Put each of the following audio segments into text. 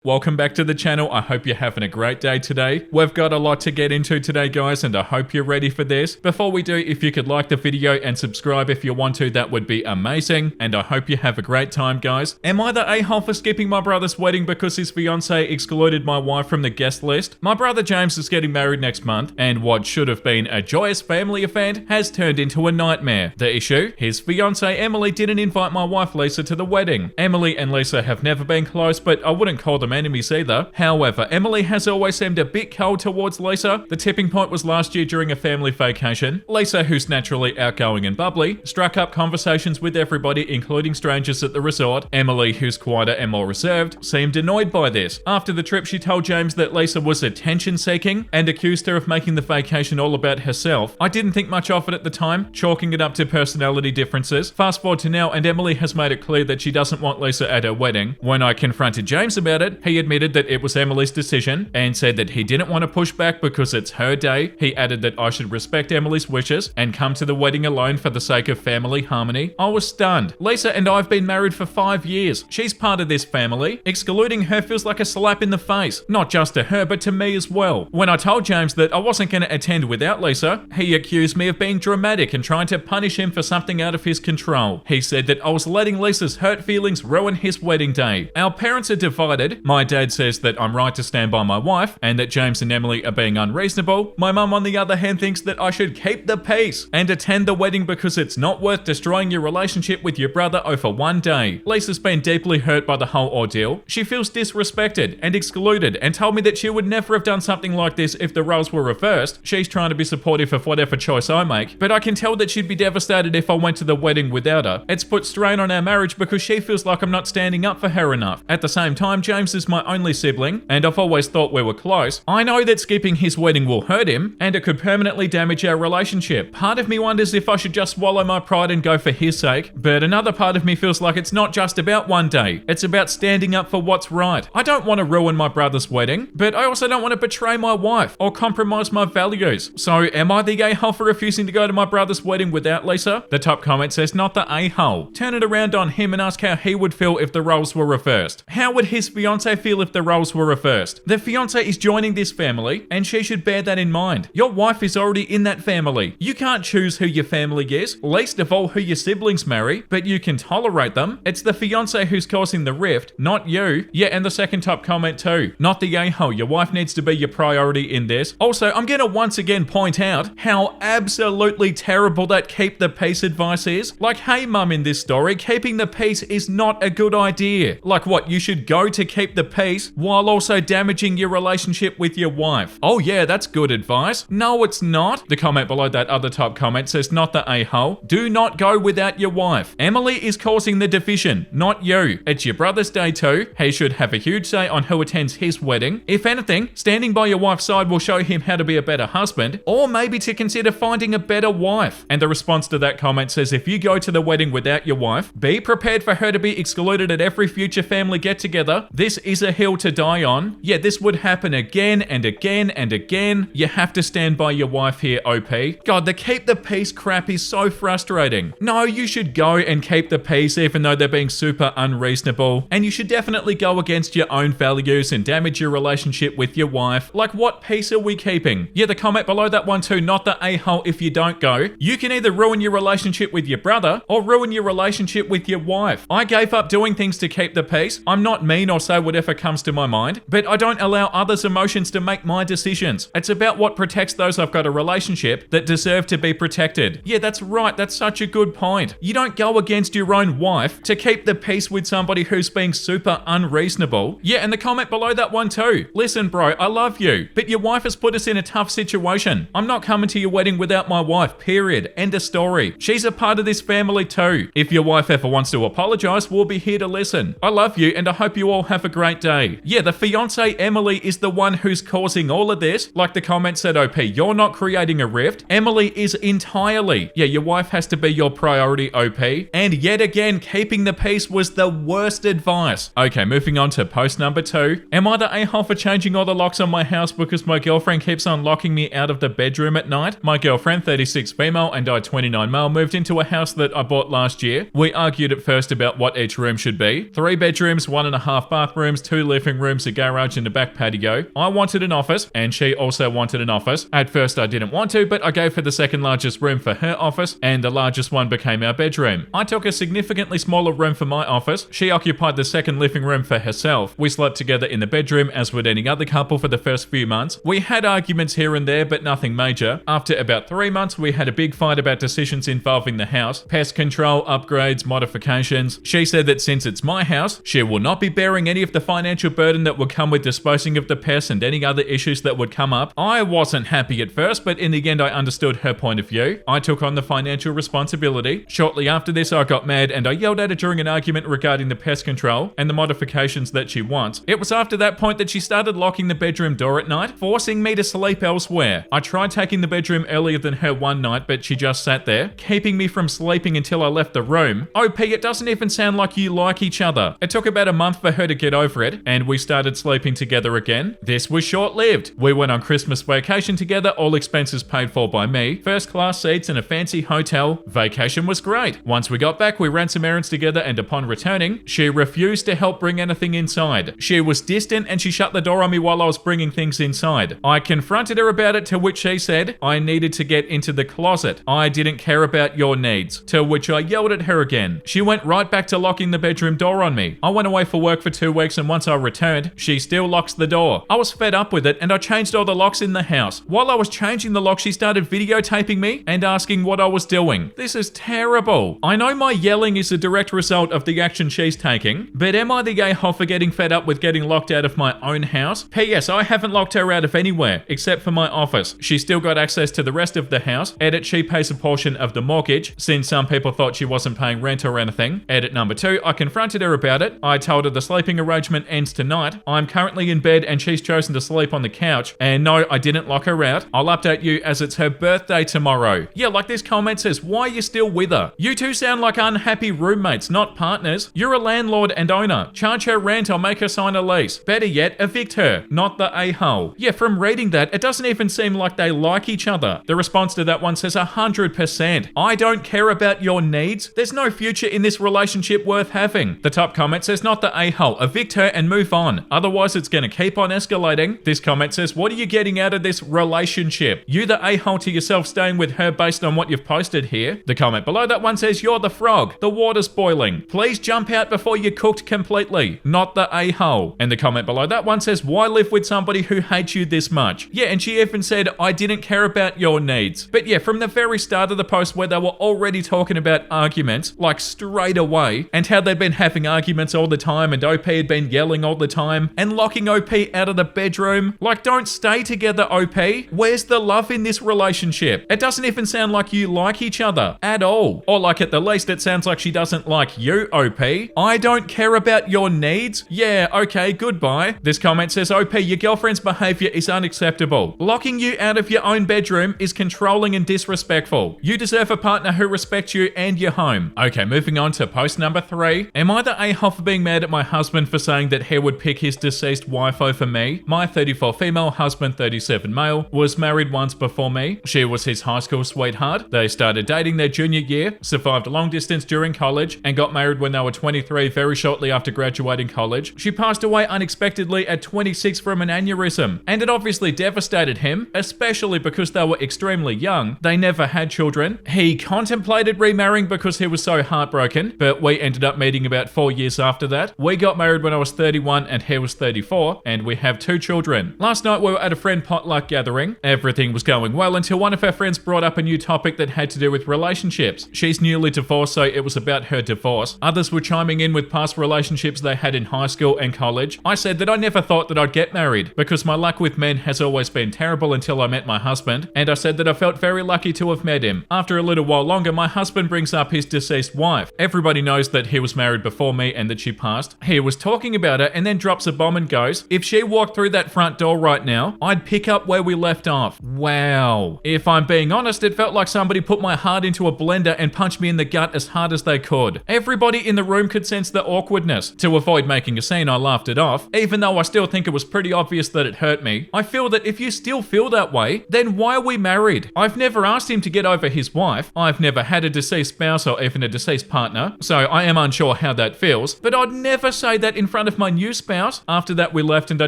Welcome back to the channel. I hope you're having a great day today. We've got a lot to get into today, guys, and I hope you're ready for this. Before we do, if you could like the video and subscribe if you want to, that would be amazing. And I hope you have a great time, guys. Am I the a-hole for skipping my brother's wedding because his fiance excluded my wife from the guest list? My brother James is getting married next month, and what should have been a joyous family event has turned into a nightmare. The issue? His fiance Emily didn't invite my wife Lisa to the wedding. Emily and Lisa have never been close, but I wouldn't call them enemies either. However, Emily has always seemed a bit cold towards Lisa. The tipping point was last year during a family vacation. Lisa, who's naturally outgoing and bubbly, struck up conversations with everybody, including strangers at the resort. Emily, who's quieter and more reserved, seemed annoyed by this. After the trip, she told James that Lisa was attention-seeking and accused her of making the vacation all about herself. I didn't think much of it at the time, chalking it up to personality differences. Fast forward to now, and Emily has made it clear that she doesn't want Lisa at her wedding. When I confronted James about it, he admitted that it was Emily's decision and said that he didn't want to push back because it's her day. He added that I should respect Emily's wishes and come to the wedding alone for the sake of family harmony. I was stunned. Lisa and I have been married for 5 years. She's part of this family. Excluding her feels like a slap in the face, not just to her but to me as well. When I told James that I wasn't going to attend without Lisa, he accused me of being dramatic and trying to punish him for something out of his control. He said that I was letting Lisa's hurt feelings ruin his wedding day. Our parents are divided. My dad says that I'm right to stand by my wife and that James and Emily are being unreasonable. My mum, on the other hand, thinks that I should keep the peace and attend the wedding because it's not worth destroying your relationship with your brother over one day. Lisa's been deeply hurt by the whole ordeal. She feels disrespected and excluded and told me that she would never have done something like this if the roles were reversed. She's trying to be supportive of whatever choice I make, but I can tell that she'd be devastated if I went to the wedding without her. It's put strain on our marriage because she feels like I'm not standing up for her enough. At the same time, James is my only sibling, and I've always thought we were close. I know that skipping his wedding will hurt him, and it could permanently damage our relationship. Part of me wonders if I should just swallow my pride and go for his sake, but another part of me feels like it's not just about one day. It's about standing up for what's right. I don't want to ruin my brother's wedding, but I also don't want to betray my wife or compromise my values. So am I the a-hole for refusing to go to my brother's wedding without Lisa? The top comment says not the a-hole. Turn it around on him and ask how he would feel if the roles were reversed. How would his fiance feel if the roles were reversed? The fiance is joining this family, and she should bear that in mind. Your wife is already in that family. You can't choose who your family is, least of all who your siblings marry, but you can tolerate them. It's the fiance who's causing the rift, not you. Yeah, and the second top comment too. Not the a-hole. Your wife needs to be your priority in this. Also, I'm gonna once again point out how absolutely terrible that keep the peace advice is. Like, hey mum, in this story, keeping the peace is not a good idea. Like what, you should go to keep the peace while also damaging your relationship with your wife. Oh yeah, that's good advice. No, it's not. The comment below that other top comment says not the a-hole. Do not go without your wife. Emily is causing the division, not you. It's your brother's day too. He should have a huge say on who attends his wedding. If anything, standing by your wife's side will show him how to be a better husband, or maybe to consider finding a better wife. And the response to that comment says if you go to the wedding without your wife, be prepared for her to be excluded at every future family get-together. This is a hill to die on. Yeah, this would happen again and again and again. You have to stand by your wife here, OP. God, the keep the peace crap is so frustrating. No, you should go and keep the peace even though they're being super unreasonable. And you should definitely go against your own values and damage your relationship with your wife. Like, what peace are we keeping? Yeah, the comment below that one too, not the a-hole if you don't go. You can either ruin your relationship with your brother or ruin your relationship with your wife. I gave up doing things to keep the peace. I'm not mean or say whatever comes to my mind, but I don't allow others' emotions to make my decisions. It's about what protects those I've got a relationship that deserve to be protected. Yeah, that's right. That's such a good point. You don't go against your own wife to keep the peace with somebody who's being super unreasonable. Yeah, and the comment below that one too. Listen, bro, I love you, but your wife has put us in a tough situation. I'm not coming to your wedding without my wife, period. End of story. She's a part of this family too. If your wife ever wants to apologize, we'll be here to listen. I love you, and I hope you all have a great day. Yeah, the fiance Emily is the one who's causing all of this. Like the comment said, OP, you're not creating a rift. Emily is entirely. Yeah, your wife has to be your priority, OP. And yet again, keeping the peace was the worst advice. Okay, moving on to post number 2. Am I the a-hole for changing all the locks on my house because my girlfriend keeps on locking me out of the bedroom at night? My girlfriend, 36 female, and I, 29 male, moved into a house that I bought last year. We argued at first about what each room should be. 3 bedrooms, 1.5 bathrooms, rooms, 2 living rooms, a garage, and a back patio. I wanted an office, and she also wanted an office. At first I didn't want to, but I gave her the second largest room for her office, and the largest one became our bedroom. I took a significantly smaller room for my office. She occupied the second living room for herself. We slept together in the bedroom as would any other couple for the first few months. We had arguments here and there, but nothing major. After about 3 months, we had a big fight about decisions involving the house, pest control, upgrades, modifications. She said that since it's my house, she will not be bearing any of the financial burden that would come with disposing of the pests and any other issues that would come up. I wasn't happy at first, but in the end I understood her point of view. I took on the financial responsibility. Shortly after this, I got mad and I yelled at her during an argument regarding the pest control and the modifications that she wants. It was after that point that she started locking the bedroom door at night, forcing me to sleep elsewhere. I tried taking the bedroom earlier than her one night, but she just sat there, keeping me from sleeping until I left the room. OP, it doesn't even sound like you like each other. It took about a month for her to get over it, and we started sleeping together again. This was short-lived. We went on Christmas vacation together, all expenses paid for by me, first class seats in a fancy hotel. Vacation was great. Once we got back, we ran some errands together, and upon returning, she refused to help bring anything inside. She was distant and she shut the door on me while I was bringing things inside. I confronted her about it, to which she said I needed to get into the closet. I didn't care about your needs. To which I yelled at her again. She went right back to locking the bedroom door on me. I went away for work for 2 weeks, and once I returned, she still locks the door. I was fed up with it and I changed all the locks in the house. While I was changing the lock, she started videotaping me and asking what I was doing. This is terrible. I know my yelling is a direct result of the action she's taking, but am I the a-hole for getting fed up with getting locked out of my own house? P.S. I haven't locked her out of anywhere except for my office. She's still got access to the rest of the house. Edit, she pays a portion of the mortgage, since some people thought she wasn't paying rent or anything. Edit number 2, I confronted her about it. I told her the sleeping arrangement ends tonight. I'm currently in bed and she's chosen to sleep on the couch. And no, I didn't lock her out. I'll update you as it's her birthday tomorrow. Yeah, like this comment says, why are you still with her? You two sound like unhappy roommates, not partners. You're a landlord and owner. Charge her rent or make her sign a lease. Better yet, evict her, not the a-hole. Yeah, from reading that, it doesn't even seem like they like each other. The response to that one says 100%. I don't care about your needs. There's no future in this relationship worth having. The top comment says not the a-hole. Evict her and move on. Otherwise, it's going to keep on escalating. This comment says, what are you getting out of this relationship? You the a-hole to yourself staying with her based on what you've posted here. The comment below that one says, you're the frog. The water's boiling. Please jump out before you're cooked completely. Not the a-hole. And the comment below that one says, why live with somebody who hates you this much? Yeah, and she even said, I didn't care about your needs. But yeah, from the very start of the post where they were already talking about arguments, like straight away, and how they'd been having arguments all the time, and OP had been yelling all the time, and locking OP out of the bedroom. Like, don't stay together, OP. Where's the love in this relationship? It doesn't even sound like you like each other at all. Or like at the least, it sounds like she doesn't like you, OP. I don't care about your needs. Yeah, okay, goodbye. This comment says, OP, your girlfriend's behavior is unacceptable. Locking you out of your own bedroom is controlling and disrespectful. You deserve a partner who respects you and your home. Okay, moving on to post number 3. Am I the a-hole for being mad at my husband for saying that he would pick his deceased wife over me? My 34 female husband, 37 male, was married once before me. She was his high school sweetheart. They started dating their junior year, survived long distance during college, and got married when they were 23 very shortly after graduating college. She passed away unexpectedly at 26 from an aneurysm, and it obviously devastated him, especially because they were extremely young. They never had children. He contemplated remarrying because he was so heartbroken, but we ended up meeting about 4 years after that. We got married when I was 31 and he was 34, and we have 2 children. Last night we were at a friend potluck gathering. Everything was going well until one of our friends brought up a new topic that had to do with relationships. She's newly divorced, so it was about her divorce. Others were chiming in with past relationships they had in high school and college. I said that I never thought that I'd get married because my luck with men has always been terrible until I met my husband, and I said that I felt very lucky to have met him. After a little while longer, my husband brings up his deceased wife. Everybody knows that he was married before me and that she passed. He was talking about her and then drops a bomb and goes, if she walked through that front door right now, I'd pick up where we left off. Wow. If I'm being honest, it felt like somebody put my heart into a blender and punched me in the gut as hard as they could. Everybody in the room could sense the awkwardness. To avoid making a scene, I laughed it off, even though I still think it was pretty obvious that it hurt me. I feel that if you still feel that way, then why are we married? I've never asked him to get over his wife. I've never had a deceased spouse or even a deceased partner, so I am unsure how that feels, but I'd never say that in front front of my new spouse. After that we left and I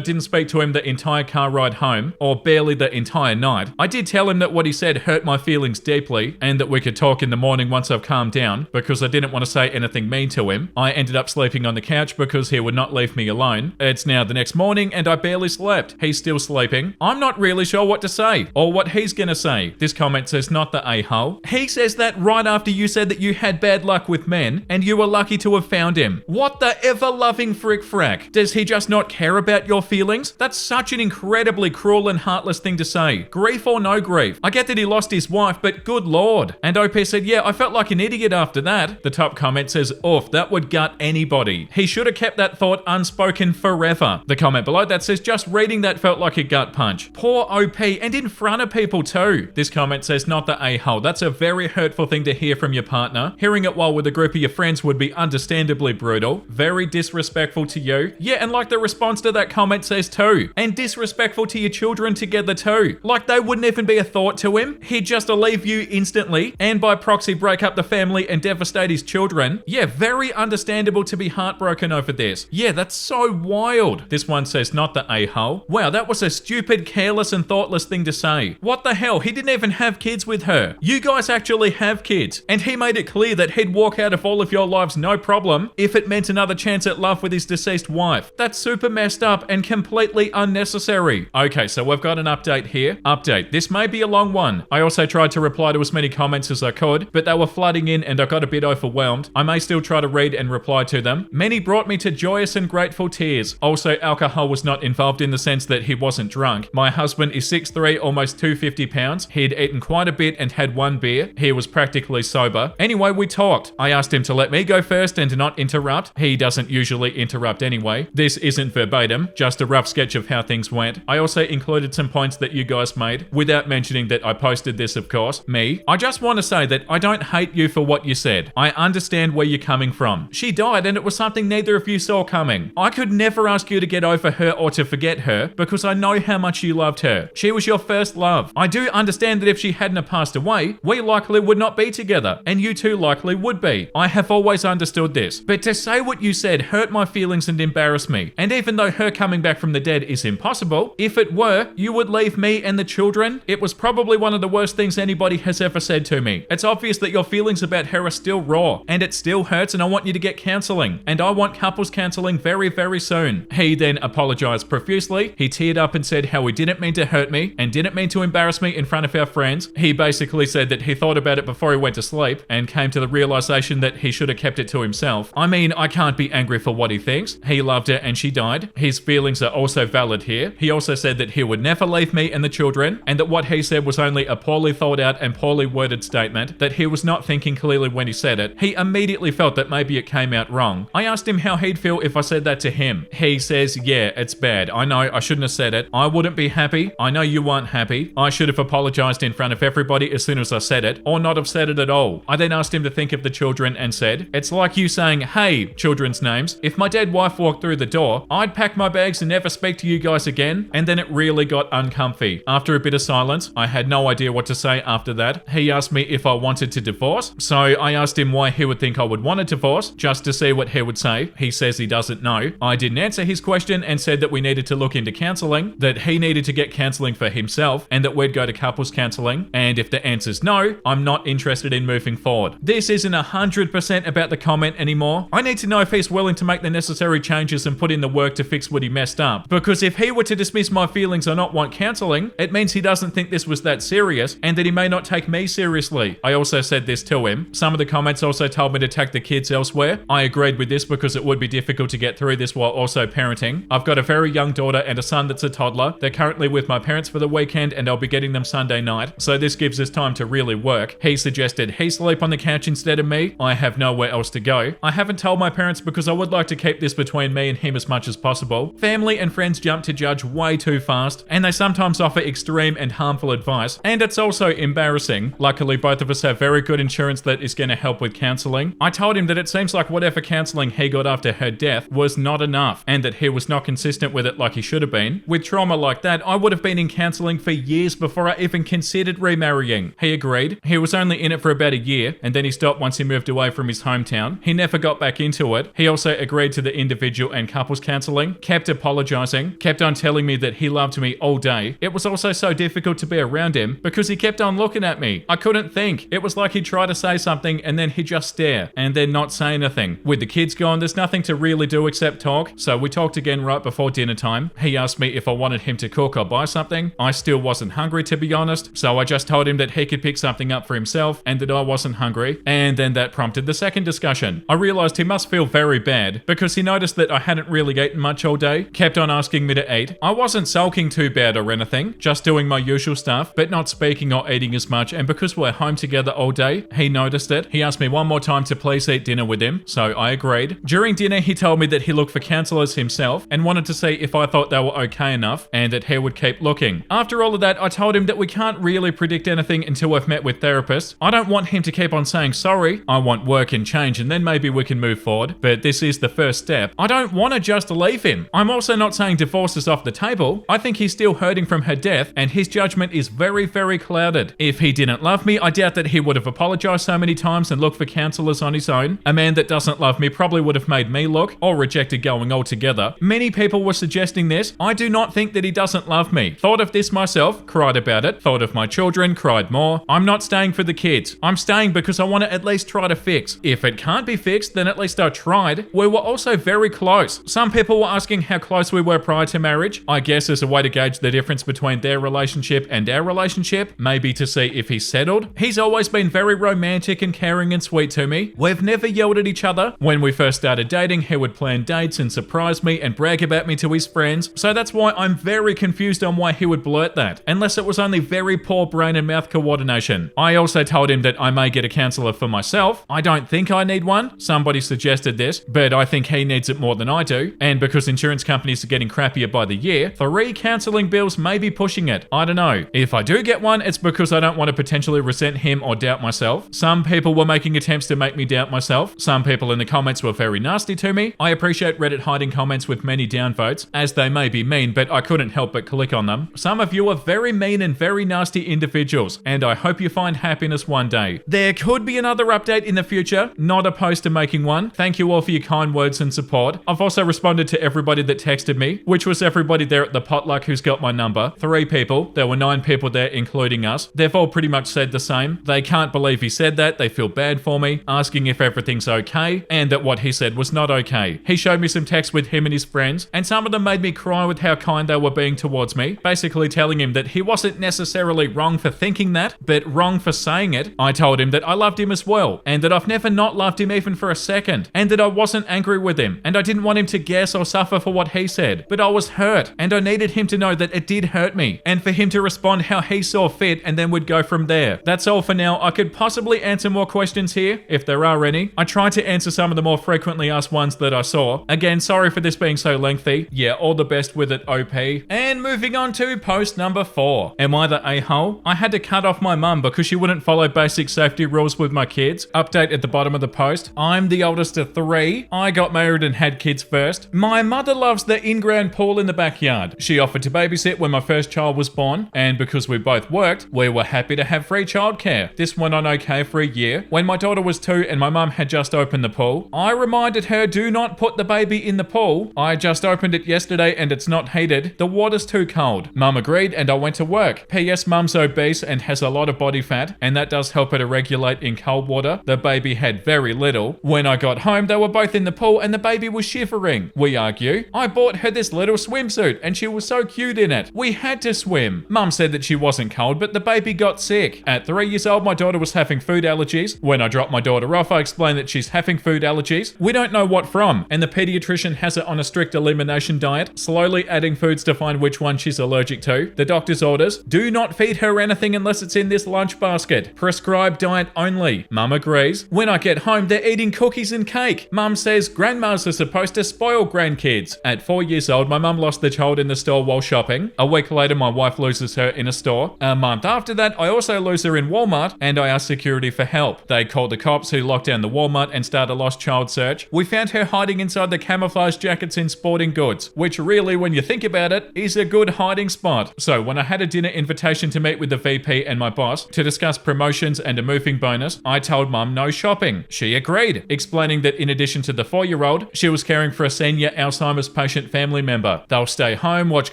didn't speak to him the entire car ride home, or barely the entire night. I did tell him that what he said hurt my feelings deeply and that we could talk in the morning once I've calmed down, because I didn't want to say anything mean to him. I ended up sleeping on the couch because he would not leave me alone. It's now the next morning and I barely slept. He's still sleeping. I'm not really sure what to say or what he's gonna say. This comment says, not the a-hole. He says that right after you said that you had bad luck with men and you were lucky to have found him. What the ever-loving frick-frack? Does he just not care about your feelings? That's such an incredibly cruel and heartless thing to say. Grief or no grief? I get that he lost his wife, but good lord. And OP said, yeah, I felt like an idiot after that. The top comment says, oof, that would gut anybody. He should have kept that thought unspoken forever. The comment below that says, just reading that felt like a gut punch. Poor OP, and in front of people too. This comment says, not the a-hole. That's a very hurtful thing to hear from your partner. Hearing it while with a group of your friends would be understandably brutal. Very disrespectful to you. Yeah, and like the response to that comment says too. And disrespectful to your children together too. Like they wouldn't even be a thought to him. He'd just leave you instantly and by proxy break up the family and devastate his children. Yeah, very understandable to be heartbroken over this. Yeah, that's so wild. This one says, not the a-hole. Wow, that was a stupid, careless and thoughtless thing to say. What the hell? He didn't even have kids with her. You guys actually have kids. And he made it clear that he'd walk out of all of your lives no problem if it meant another chance at love with his deceased wife. That's super messed up and completely unnecessary. Okay, so we've got an update here. Update. This may be a long one. I also tried to reply to as many comments as I could, but they were flooding in and I got a bit overwhelmed. I may still try to read and reply to them. Many brought me to joyous and grateful tears. Also, alcohol was not involved in the sense that he wasn't drunk. My husband is 6'3", almost 250 pounds. He'd eaten quite a bit and had one beer. He was practically sober. Anyway, we talked. I asked him to let me go first and to not interrupt. He doesn't usually interrupt anyway. This isn't verbatim, just a rough sketch of how things went. I also included some points that you guys made, without mentioning that I posted this, of course. I just want to say that I don't hate you for what you said. I understand where you're coming from. She died and it was something neither of you saw coming. I could never ask you to get over her or to forget her because I know how much you loved her. She was your first love. I do understand that if she hadn't have passed away, we likely would not be together, and you two likely would be. I have always understood this. But to say what you said hurt my feelings and embarrassed me. And even though her coming back from the dead is impossible, if it were, you would leave me and the children. It was probably one of the worst things anybody has ever said to me. It's obvious that your feelings about her are still raw, and it still hurts, and I want you to get counseling. And I want couples counseling very, very soon. He then apologized profusely. He teared up and said how he didn't mean to hurt me and didn't mean to embarrass me in front of our friends. He basically said that he thought about it before he went to sleep and came to the realization that he should have kept it to himself. I mean, I can't be angry for what he thinks. He loved her and she died. His feelings are also valid here. He also said that he would never leave me and the children, and that what he said was only a poorly thought out and poorly worded statement, that he was not thinking clearly when he said it. He immediately felt that maybe it came out wrong. I asked him how he'd feel if I said that to him. He says, yeah, it's bad. I know I shouldn't have said it. I wouldn't be happy. I know you weren't happy. I should have apologized in front of everybody as soon as I said it, or not have said it at all. I then asked him to think of the children and said, it's like you saying, hey, children's names. If my dead wife walked through the door, I'd pack my bags and never speak to you guys again. And then it really got uncomfy. After a bit of silence, I had no idea what to say after that. He asked me if I wanted to divorce. So I asked him why he would think I would want a divorce, just to see what he would say. He says he doesn't know. I didn't answer his question and said that we needed to look into counseling, that he needed to get counseling for himself, and that we'd go to couples counseling. And if the answer's no, I'm not interested in moving forward. This isn't 100% about the comment anymore. I need to know if he's willing to make the necessary changes and put in the work to fix what he messed up. Because if he were to dismiss my feelings or not want counseling, it means he doesn't think this was that serious and that he may not take me seriously. I also said this to him. Some of the comments also told me to take the kids elsewhere. I agreed with this because it would be difficult to get through this while also parenting. I've got a very young daughter and a son that's a toddler. They're currently with my parents for the weekend and I'll be getting them Sunday night, so this gives us time to really work. He suggested he sleep on the couch instead of me. I have nowhere else to go. I haven't told my parents because I would like to keep this between me and him as much as possible. Family and friends jump to judge way too fast, and they sometimes offer extreme and harmful advice, and it's also embarrassing. Luckily, both of us have very good insurance that is going to help with counseling. I told him that it seems like whatever counseling he got after her death was not enough, and that he was not consistent with it like he should have been. With trauma like that, I would have been in counseling for years before I even considered remarrying. He agreed. He was only in it for about a year, and then he stopped once he moved away from his hometown. He never got back into it. He also agreed to the individual and couples counseling, kept apologizing, kept on telling me that he loved me all day. It was also so difficult to be around him because he kept on looking at me. I couldn't think. It was like he'd try to say something and then he'd just stare and then not say anything. With the kids gone, there's nothing to really do except talk, so we talked again right before dinner time. He asked me if I wanted him to cook or buy something. I still wasn't hungry, to be honest, so I just told him that he could pick something up for himself and that I wasn't hungry, and then that prompted the second discussion. I realized he must feel very bad because he noticed that I hadn't really eaten much all day, kept on asking me to eat. I wasn't sulking too bad or anything, just doing my usual stuff, but not speaking or eating as much, and because we're home together all day, he noticed it. He asked me one more time to please eat dinner with him, so I agreed. During dinner, he told me that he looked for counselors himself and wanted to see if I thought they were okay enough and that he would keep looking. After all of that, I told him that we can't really predict anything until we've met with therapists. I don't want him to keep on saying sorry. I want work and change and then maybe we can move forward, but this is the first step. I don't want to just leave him. I'm also not saying divorce is off the table. I think he's still hurting from her death and his judgment is very, very clouded. If he didn't love me, I doubt that he would have apologized so many times and looked for counselors on his own. A man that doesn't love me probably would have made me look or rejected going altogether. Many people were suggesting this. I do not think that he doesn't love me. Thought of this myself, cried about it. Thought of my children, cried more. I'm not staying for the kids. I'm staying because I want to at least try to fix. If it can't be fixed, then at least I tried. We were also very close. Some people were asking how close we were prior to marriage. I guess as a way to gauge the difference between their relationship and our relationship, maybe to see if he's settled. He's always been very romantic and caring and sweet to me. We've never yelled at each other. When we first started dating, he would plan dates and surprise me and brag about me to his friends. So that's why I'm very confused on why he would blurt that, unless it was only very poor brain and mouth coordination. I also told him that I may get a counselor for myself. I don't think I need one. Somebody suggested this, but I think he needs it more than I do. And because insurance companies are getting crappier by the year, 3 counseling bills may be pushing it. I don't know. If I do get one, it's because I don't want to potentially resent him or doubt myself. Some people were making attempts to make me doubt myself. Some people in the comments were very nasty to me. I appreciate Reddit hiding comments with many downvotes, as they may be mean, but I couldn't help but click on them. Some of you are very mean and very nasty individuals, and I hope you find happiness one day. There could be another update in the future, not opposed to making one. Thank you all for your kind words and support. I've also responded to everybody that texted me, which was everybody there at the potluck who's got my number. 3 people. There were 9 people there, including us. They've all pretty much said the same. They can't believe he said that. They feel bad for me, asking if everything's okay, and that what he said was not okay. He showed me some texts with him and his friends, and some of them made me cry with how kind they were being towards me, basically telling him that he wasn't necessarily wrong for thinking that, but wrong for saying it. I told him that I loved him as well, and that I've never not loved him even for a second, and that I wasn't angry with him, and I didn't want him to guess or suffer for what he said, but I was hurt, and I needed him to know that it did hurt me, and for him to respond how he saw fit, and then we'd go from there. That's all for now. I could possibly answer more questions here, if there are any. I tried to answer some of the more frequently asked ones that I saw. Again, sorry for this being so lengthy. Yeah, all the best with it, OP. And moving on to post number 4. Am I the a-hole? I had to cut off my mum because she wouldn't follow basic safety rules with my kids. Update at the bottom of the post. I'm the oldest of 3. I got married and had kids first. My mother loves the in-ground pool in the backyard. She offered to babysit when my first child was born, and because we both worked, we were happy to have free childcare. This went on okay for a year. When my daughter was 2 and my mum had just opened the pool, I reminded her, do not put the baby in the pool. I just opened it yesterday and it's not heated. The water's too cold. Mum agreed and I went to work. P.S. Mum's obese and has a lot of body fat, and that does help her to regulate in cold water. The baby had very little. When I got home, they were both in the pool and the baby was shivering. We argue. I bought her this little swimsuit and she was so cute in it. We had to swim. Mum said that she wasn't cold, but the baby got sick. At 3 years old, my daughter was having food allergies. When I dropped my daughter off, I explained that she's having food allergies. We don't know what from, and the pediatrician has it on a strict elimination diet, slowly adding foods to find which one she's allergic to. The doctor's orders: do not feed her anything unless it's in this lunch basket. Prescribed diet only. Mum agrees. When I get home, they're eating cookies and cake. Mum says grandmas are supposed to spoil grandkids. At 4 years old, my mum lost the child in the store while shopping. A week later, my wife loses her in a store. A month after that, I also lose her in Walmart, and I ask security for help. They called the cops, who locked down the Walmart and started a lost child search. We found her hiding inside the camouflage jackets in sporting goods, which really, when you think about it, is a good hiding spot. So when I had a dinner invitation to meet with the VP and my boss to discuss promotions and a moving bonus, I told Mum no shopping. She agreed, explaining that in addition to the 4-year-old, She was caring for a senior Alzheimer's patient family member. They'll stay home, watch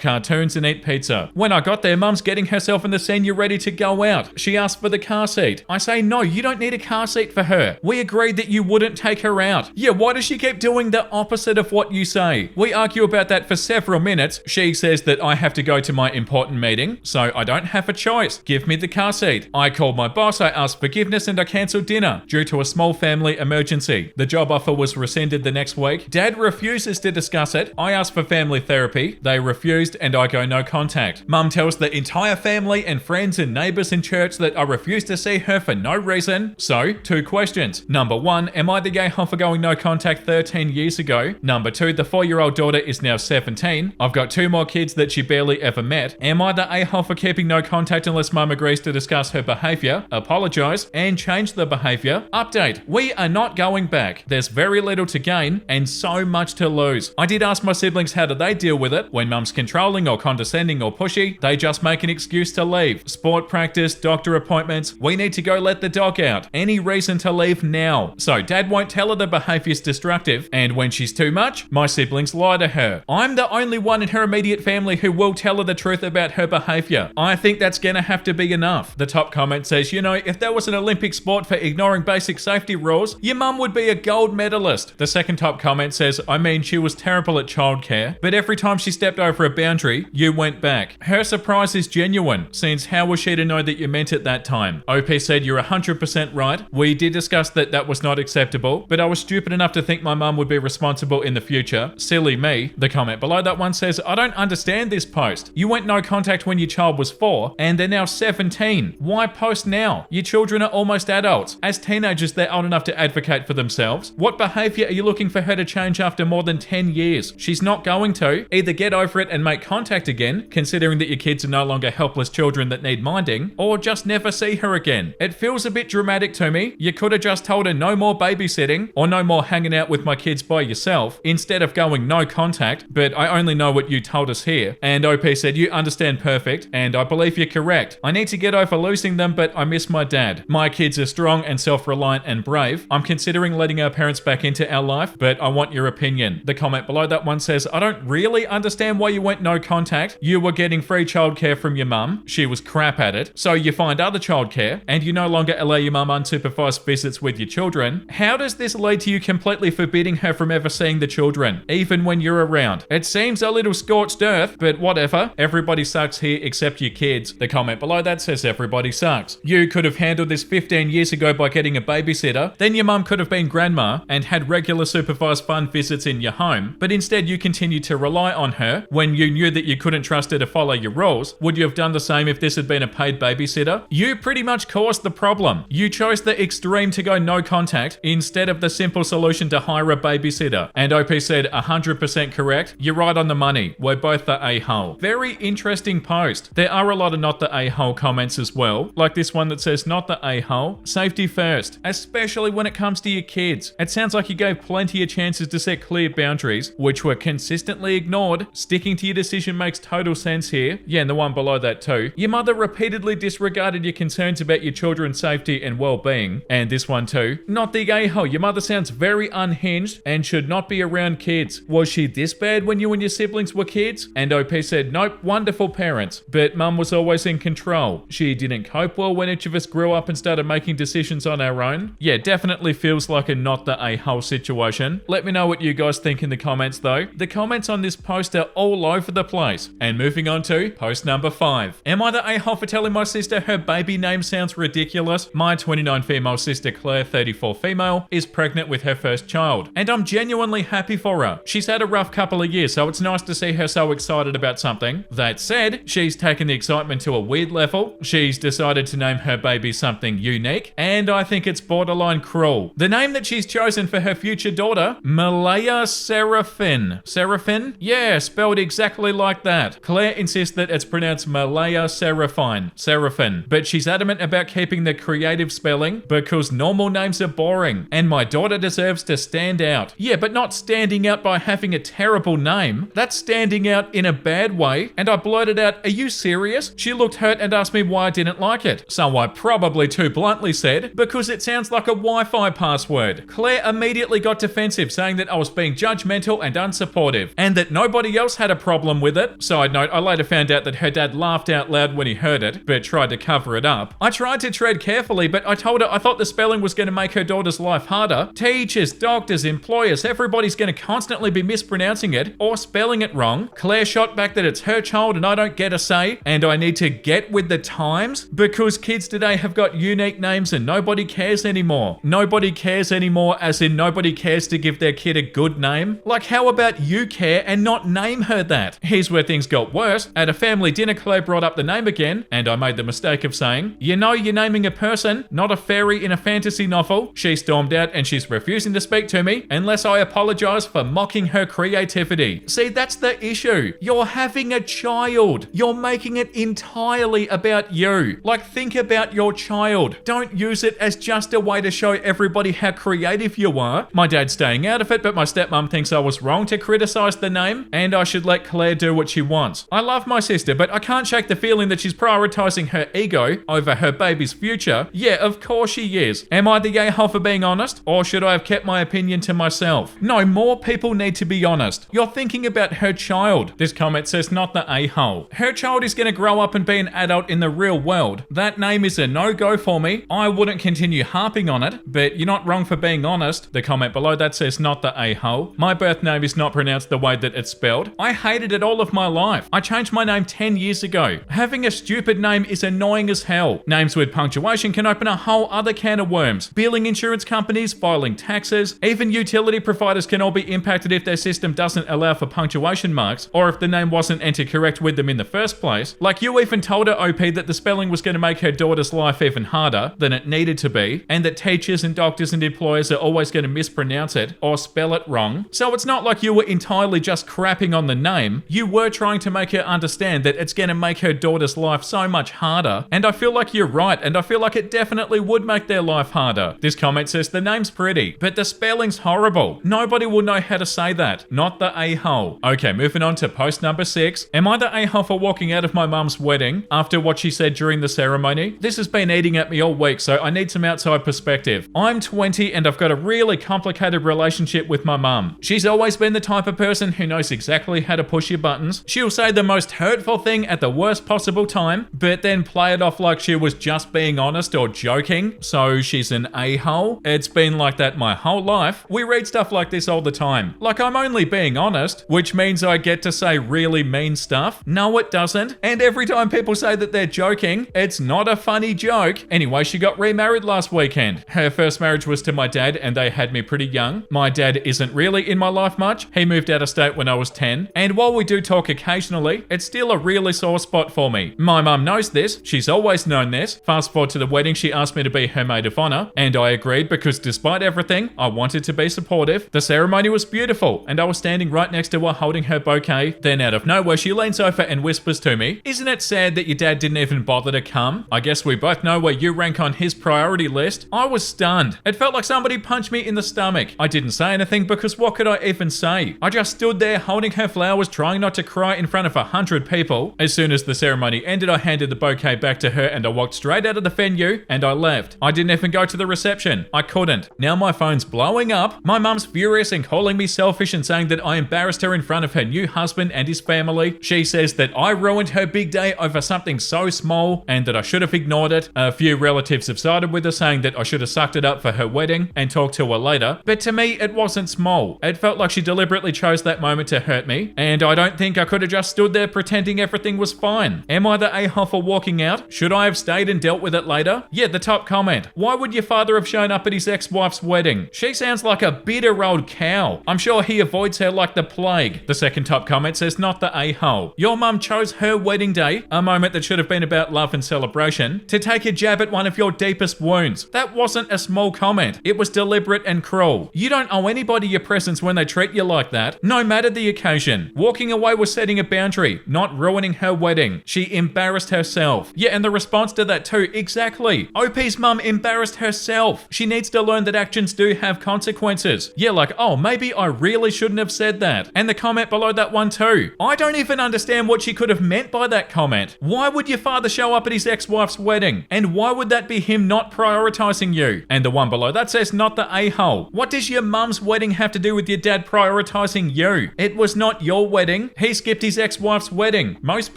cartoons and eat pizza. When I got there, Mum's getting herself and the senior ready to go out. She asked for the car seat. I say, no, you don't need a car seat for her. We agreed that you wouldn't take her out. Yeah, why does she keep doing the opposite of what you say? We argue about that for several minutes. She says that I have to go to my important meeting, so I don't have a choice. Give me the car seat. I called my boss, I asked forgiveness, and I cancelled dinner due to a small family emergency. The job offer was rescinded the next week. Dad refuses to discuss it. I asked for family therapy. They refused, and I go no contact. Mum tells the entire family and friends and neighbours in church that I refuse to see her for no reason. So, 2 questions. Number 1, am I the a-hole for going no contact 13 years ago? Number 2, the 4-year-old daughter is now 17. I've got 2 more kids that she barely ever met. Am I the a-hole for keeping no contact unless Mum agrees to discuss her behaviour, apologise, and change the behaviour? Update. We are not going back. There's very little to gain and so much to lose. I did ask my siblings how do they deal with it. When Mum's controlling or condescending or pushy, they just make an excuse to leave. Sport practice, doctor appointments, we need to go let the dog out. Any reason to leave now. So Dad won't tell her the behaviour's destructive, and when she's too much, my siblings lie to her. I'm the only one in her immediate family who will tell her the truth about her behaviour. I think that's gonna have to be enough. The top comment says, you know, if there was an Olympic sport for ignoring basic safety rules, your mum would be a gold medalist. The second top comment says, I mean, she was terrible at childcare, but every time she stepped over a boundary, you went back. Her surprise is genuine, since how was she to know that you meant it that time? OP said, you're 100% right. We did discuss that was not acceptable, but I was stupid enough to think my mum would be responsible in the future. Silly me. The comment below that one says, I don't understand this post. You went no contact when your child was 4, and they're now 17. Why post now? Your children are almost adults. As teenagers, they're old enough to advocate for themselves. What behaviour are you looking for her to change after more than 10 years? She's not going to. Either get over it and make contact again, considering that your kids are no longer helpless children that need minding, or just never see her again. It feels a bit dramatic to me. You could have just told her no more babysitting, or no more hanging out with my kids by yourself, instead of going no contact, but I only know what you told us here. And OP said, you understand perfect, and I believe you're correct. I need to get over losing them, but I miss my dad. My kids are strong and self-reliant and brave. I'm considering letting our parents back into our life, but I want your opinion. The comment below that one says, I don't really understand why you went no contact. You were getting free childcare from your mum. She was crap at it. So you find other childcare, and you no longer allow your mum unsupervised visits with your children. How does this lead to you completely forbidding her from ever seeing the children, even when you're around? It seems a little scorched earth, but whatever. Everybody sucks here except your kids. The comment below that says everybody sucks. You could have handled this 15 years ago by getting a babysitter. Then your mum could have been grandma and had regular supervised fun visits in your home, but instead you continued to rely on her when you knew that you couldn't trust her to follow your rules. Would you have done the same if this had been a paid babysitter? You pretty much caused the problem. You chose the extreme to go no contact instead of the simple solution to hire a babysitter. And OP said 100% correct. You're right on the money. We're both the a-hole. Very interesting post. There are a lot of not the a-hole comments as well, like this one that says not the a-hole, safety first, especially when it comes to your kids. It sounds like you gave plenty of chances to set clear boundaries, which were consistently ignored. Sticking to your decision makes total sense here. Yeah, and the one below that too. Your mother repeatedly disregarded your concerns about your children's safety and well-being. And this one too. Not the a-hole. Your mother sounds very unhinged and should not be around kids. Was she this bad when you and your siblings were kids? And OP said, nope, wonderful parents. But mum was always in control. She didn't cope well when each of us grew up and started making decisions on our own. Yeah, definitely feels like a not the a-hole situation. Let me know what you guys think in the comments though. The comments on this post are all over the place. And moving on to post number 5. Am I the a-hole for telling my sister her baby name sounds ridiculous? My 29 female sister Claire, 34 female, is pregnant with her first child. And I'm genuinely happy for her. She's had a rough couple of years, so it's nice to see her so excited about something. That said, she's taken the excitement to a weird level. She's decided to name her baby something unique, and I think it's borderline cruel. The name that she's chosen for her future daughter, Malaya Seraphin. Seraphin? Yeah, spelled exactly like that. Claire insists that it's pronounced Malaya Seraphin. Seraphin. But she's adamant about keeping the creative spelling because normal names are boring, and my daughter deserves to stand out. Yeah, but not standing out by having a terrible name. That's standing out in a bad way, and I blurted out, are you serious? She looked hurt and asked me why I didn't like it. So I probably too bluntly said, because it sounds like a Wi-Fi password. Claire immediately got defensive dismissive, saying that I was being judgmental and unsupportive, and that nobody else had a problem with it. Side note, I later found out that her dad laughed out loud when he heard it, but tried to cover it up. I tried to tread carefully, but I told her I thought the spelling was going to make her daughter's life harder. Teachers, doctors, employers, everybody's going to constantly be mispronouncing it or spelling it wrong. Claire shot back that it's her child and I don't get a say, and I need to get with the times because kids today have got unique names and nobody cares anymore. Nobody cares anymore, as in nobody cares to give their kid a good name. Like, how about you care and not name her that? Here's where things got worse. At a family dinner, Claire brought up the name again, and I made the mistake of saying, "You know you're naming a person, not a fairy in a fantasy novel." She stormed out and she's refusing to speak to me unless I apologize for mocking her creativity. See, that's the issue. You're having a child. You're making it entirely about you. Like, think about your child. Don't use it as just a way to show everybody how creative you are. My dad's staying out of it, but my stepmom thinks I was wrong to criticize the name, and I should let Claire do what she wants. I love my sister, but I can't shake the feeling that she's prioritizing her ego over her baby's future. Yeah, of course she is. Am I the a-hole for being honest? Or should I have kept my opinion to myself? No, more people need to be honest. You're thinking about her child. This comment says not the a-hole. Her child is going to grow up and be an adult in the real world. That name is a no-go for me. I wouldn't continue harping on it, but you're not wrong for being honest. The comment below that says not the a-hole. My birth name is not pronounced the way that it's spelled. I hated it all of my life. I changed my name 10 years ago. Having a stupid name is annoying as hell. Names with punctuation can open a whole other can of worms. Billing insurance companies, filing taxes, even utility providers can all be impacted if their system doesn't allow for punctuation marks, or if the name wasn't entered correct with them in the first place. Like, you even told her, OP, that the spelling was going to make her daughter's life even harder than it needed to be, and that teachers and doctors and employers are always going to mispronounce it or spell it wrong. So it's not like you were entirely just crapping on the name. You were trying to make her understand that it's going to make her daughter's life so much harder, and I feel like you're right, and I feel like it definitely would make their life harder. This comment says the name's pretty, but the spelling's horrible. Nobody will know how to say that. Not the a-hole. Okay, moving on to post number 6. Am I the a-hole for walking out of my mum's wedding after what she said during the ceremony? This has been eating at me all week, so I need some outside perspective. I'm 20 and I've got a really complicated relationship with my mum. She's always been the type of person who knows exactly how to push your buttons. She'll say the most hurtful thing at the worst possible time, but then play it off like she was just being honest or joking, so she's an a-hole. It's been like that my whole life. We read stuff like this all the time. Like, I'm only being honest, which means I get to say really mean stuff. No, it doesn't. And every time people say that they're joking, it's not a funny joke. Anyway, she got remarried last weekend. Her first marriage was to my dad, and they had me pretty young. My dad isn't really in my life much. He moved out of state when I was 10. And while we do talk occasionally, it's still a really sore spot for me. My mum knows this. She's always known this. Fast forward to the wedding, she asked me to be her maid of honor, and I agreed because despite everything, I wanted to be supportive. The ceremony was beautiful, and I was standing right next to her holding her bouquet. Then out of nowhere, she leans over and whispers to me, "Isn't it sad that your dad didn't even bother to come? I guess we both know where you rank on his priority list." I was stunned. It felt like somebody punched me in the stomach. I didn't say anything because what could I even say? I just stood there holding her flowers, trying not to cry in front of 100 people. As soon as the ceremony ended, I handed the bouquet back to her and I walked straight out of the venue and I left. I didn't even go to the reception. I couldn't. Now my phone's blowing up. My mum's furious and calling me selfish and saying that I embarrassed her in front of her new husband and his family. She says that I ruined her big day over something so small and that I should have ignored it. A few relatives have sided with her, saying that I should have sucked it up for her wedding and talked to her later. But to me, it wasn't small. It felt like she deliberately chose that moment to hurt me, and I don't think I could have just stood there pretending everything was fine. Am I the a-hole for walking out? Should I have stayed and dealt with it later? Yeah, the top comment. Why would your father have shown up at his ex-wife's wedding? She sounds like a bitter old cow. I'm sure he avoids her like the plague. The second top comment says not the a-hole. Your mum chose her wedding day, a moment that should have been about love and celebration, to take a jab at one of your deepest wounds. That wasn't a small comment. It was deliberate and cruel. You don't owe anybody your presence when they treat you like that, no matter the occasion. Walking away was setting a boundary, not ruining her wedding. She embarrassed herself. Yeah, and the response to that too, exactly. OP's mum embarrassed herself. She needs to learn that actions do have consequences. Yeah, like, oh, maybe I really shouldn't have said that. And the comment below that one too. I don't even understand what she could have meant by that comment. Why would your father show up at his ex-wife's wedding? And why would that be him not prioritizing you? And the one below that says not the a-hole. What does your mum's wedding have to do with your dad prioritizing you? It was not your wedding. He skipped his ex-wife's wedding. Most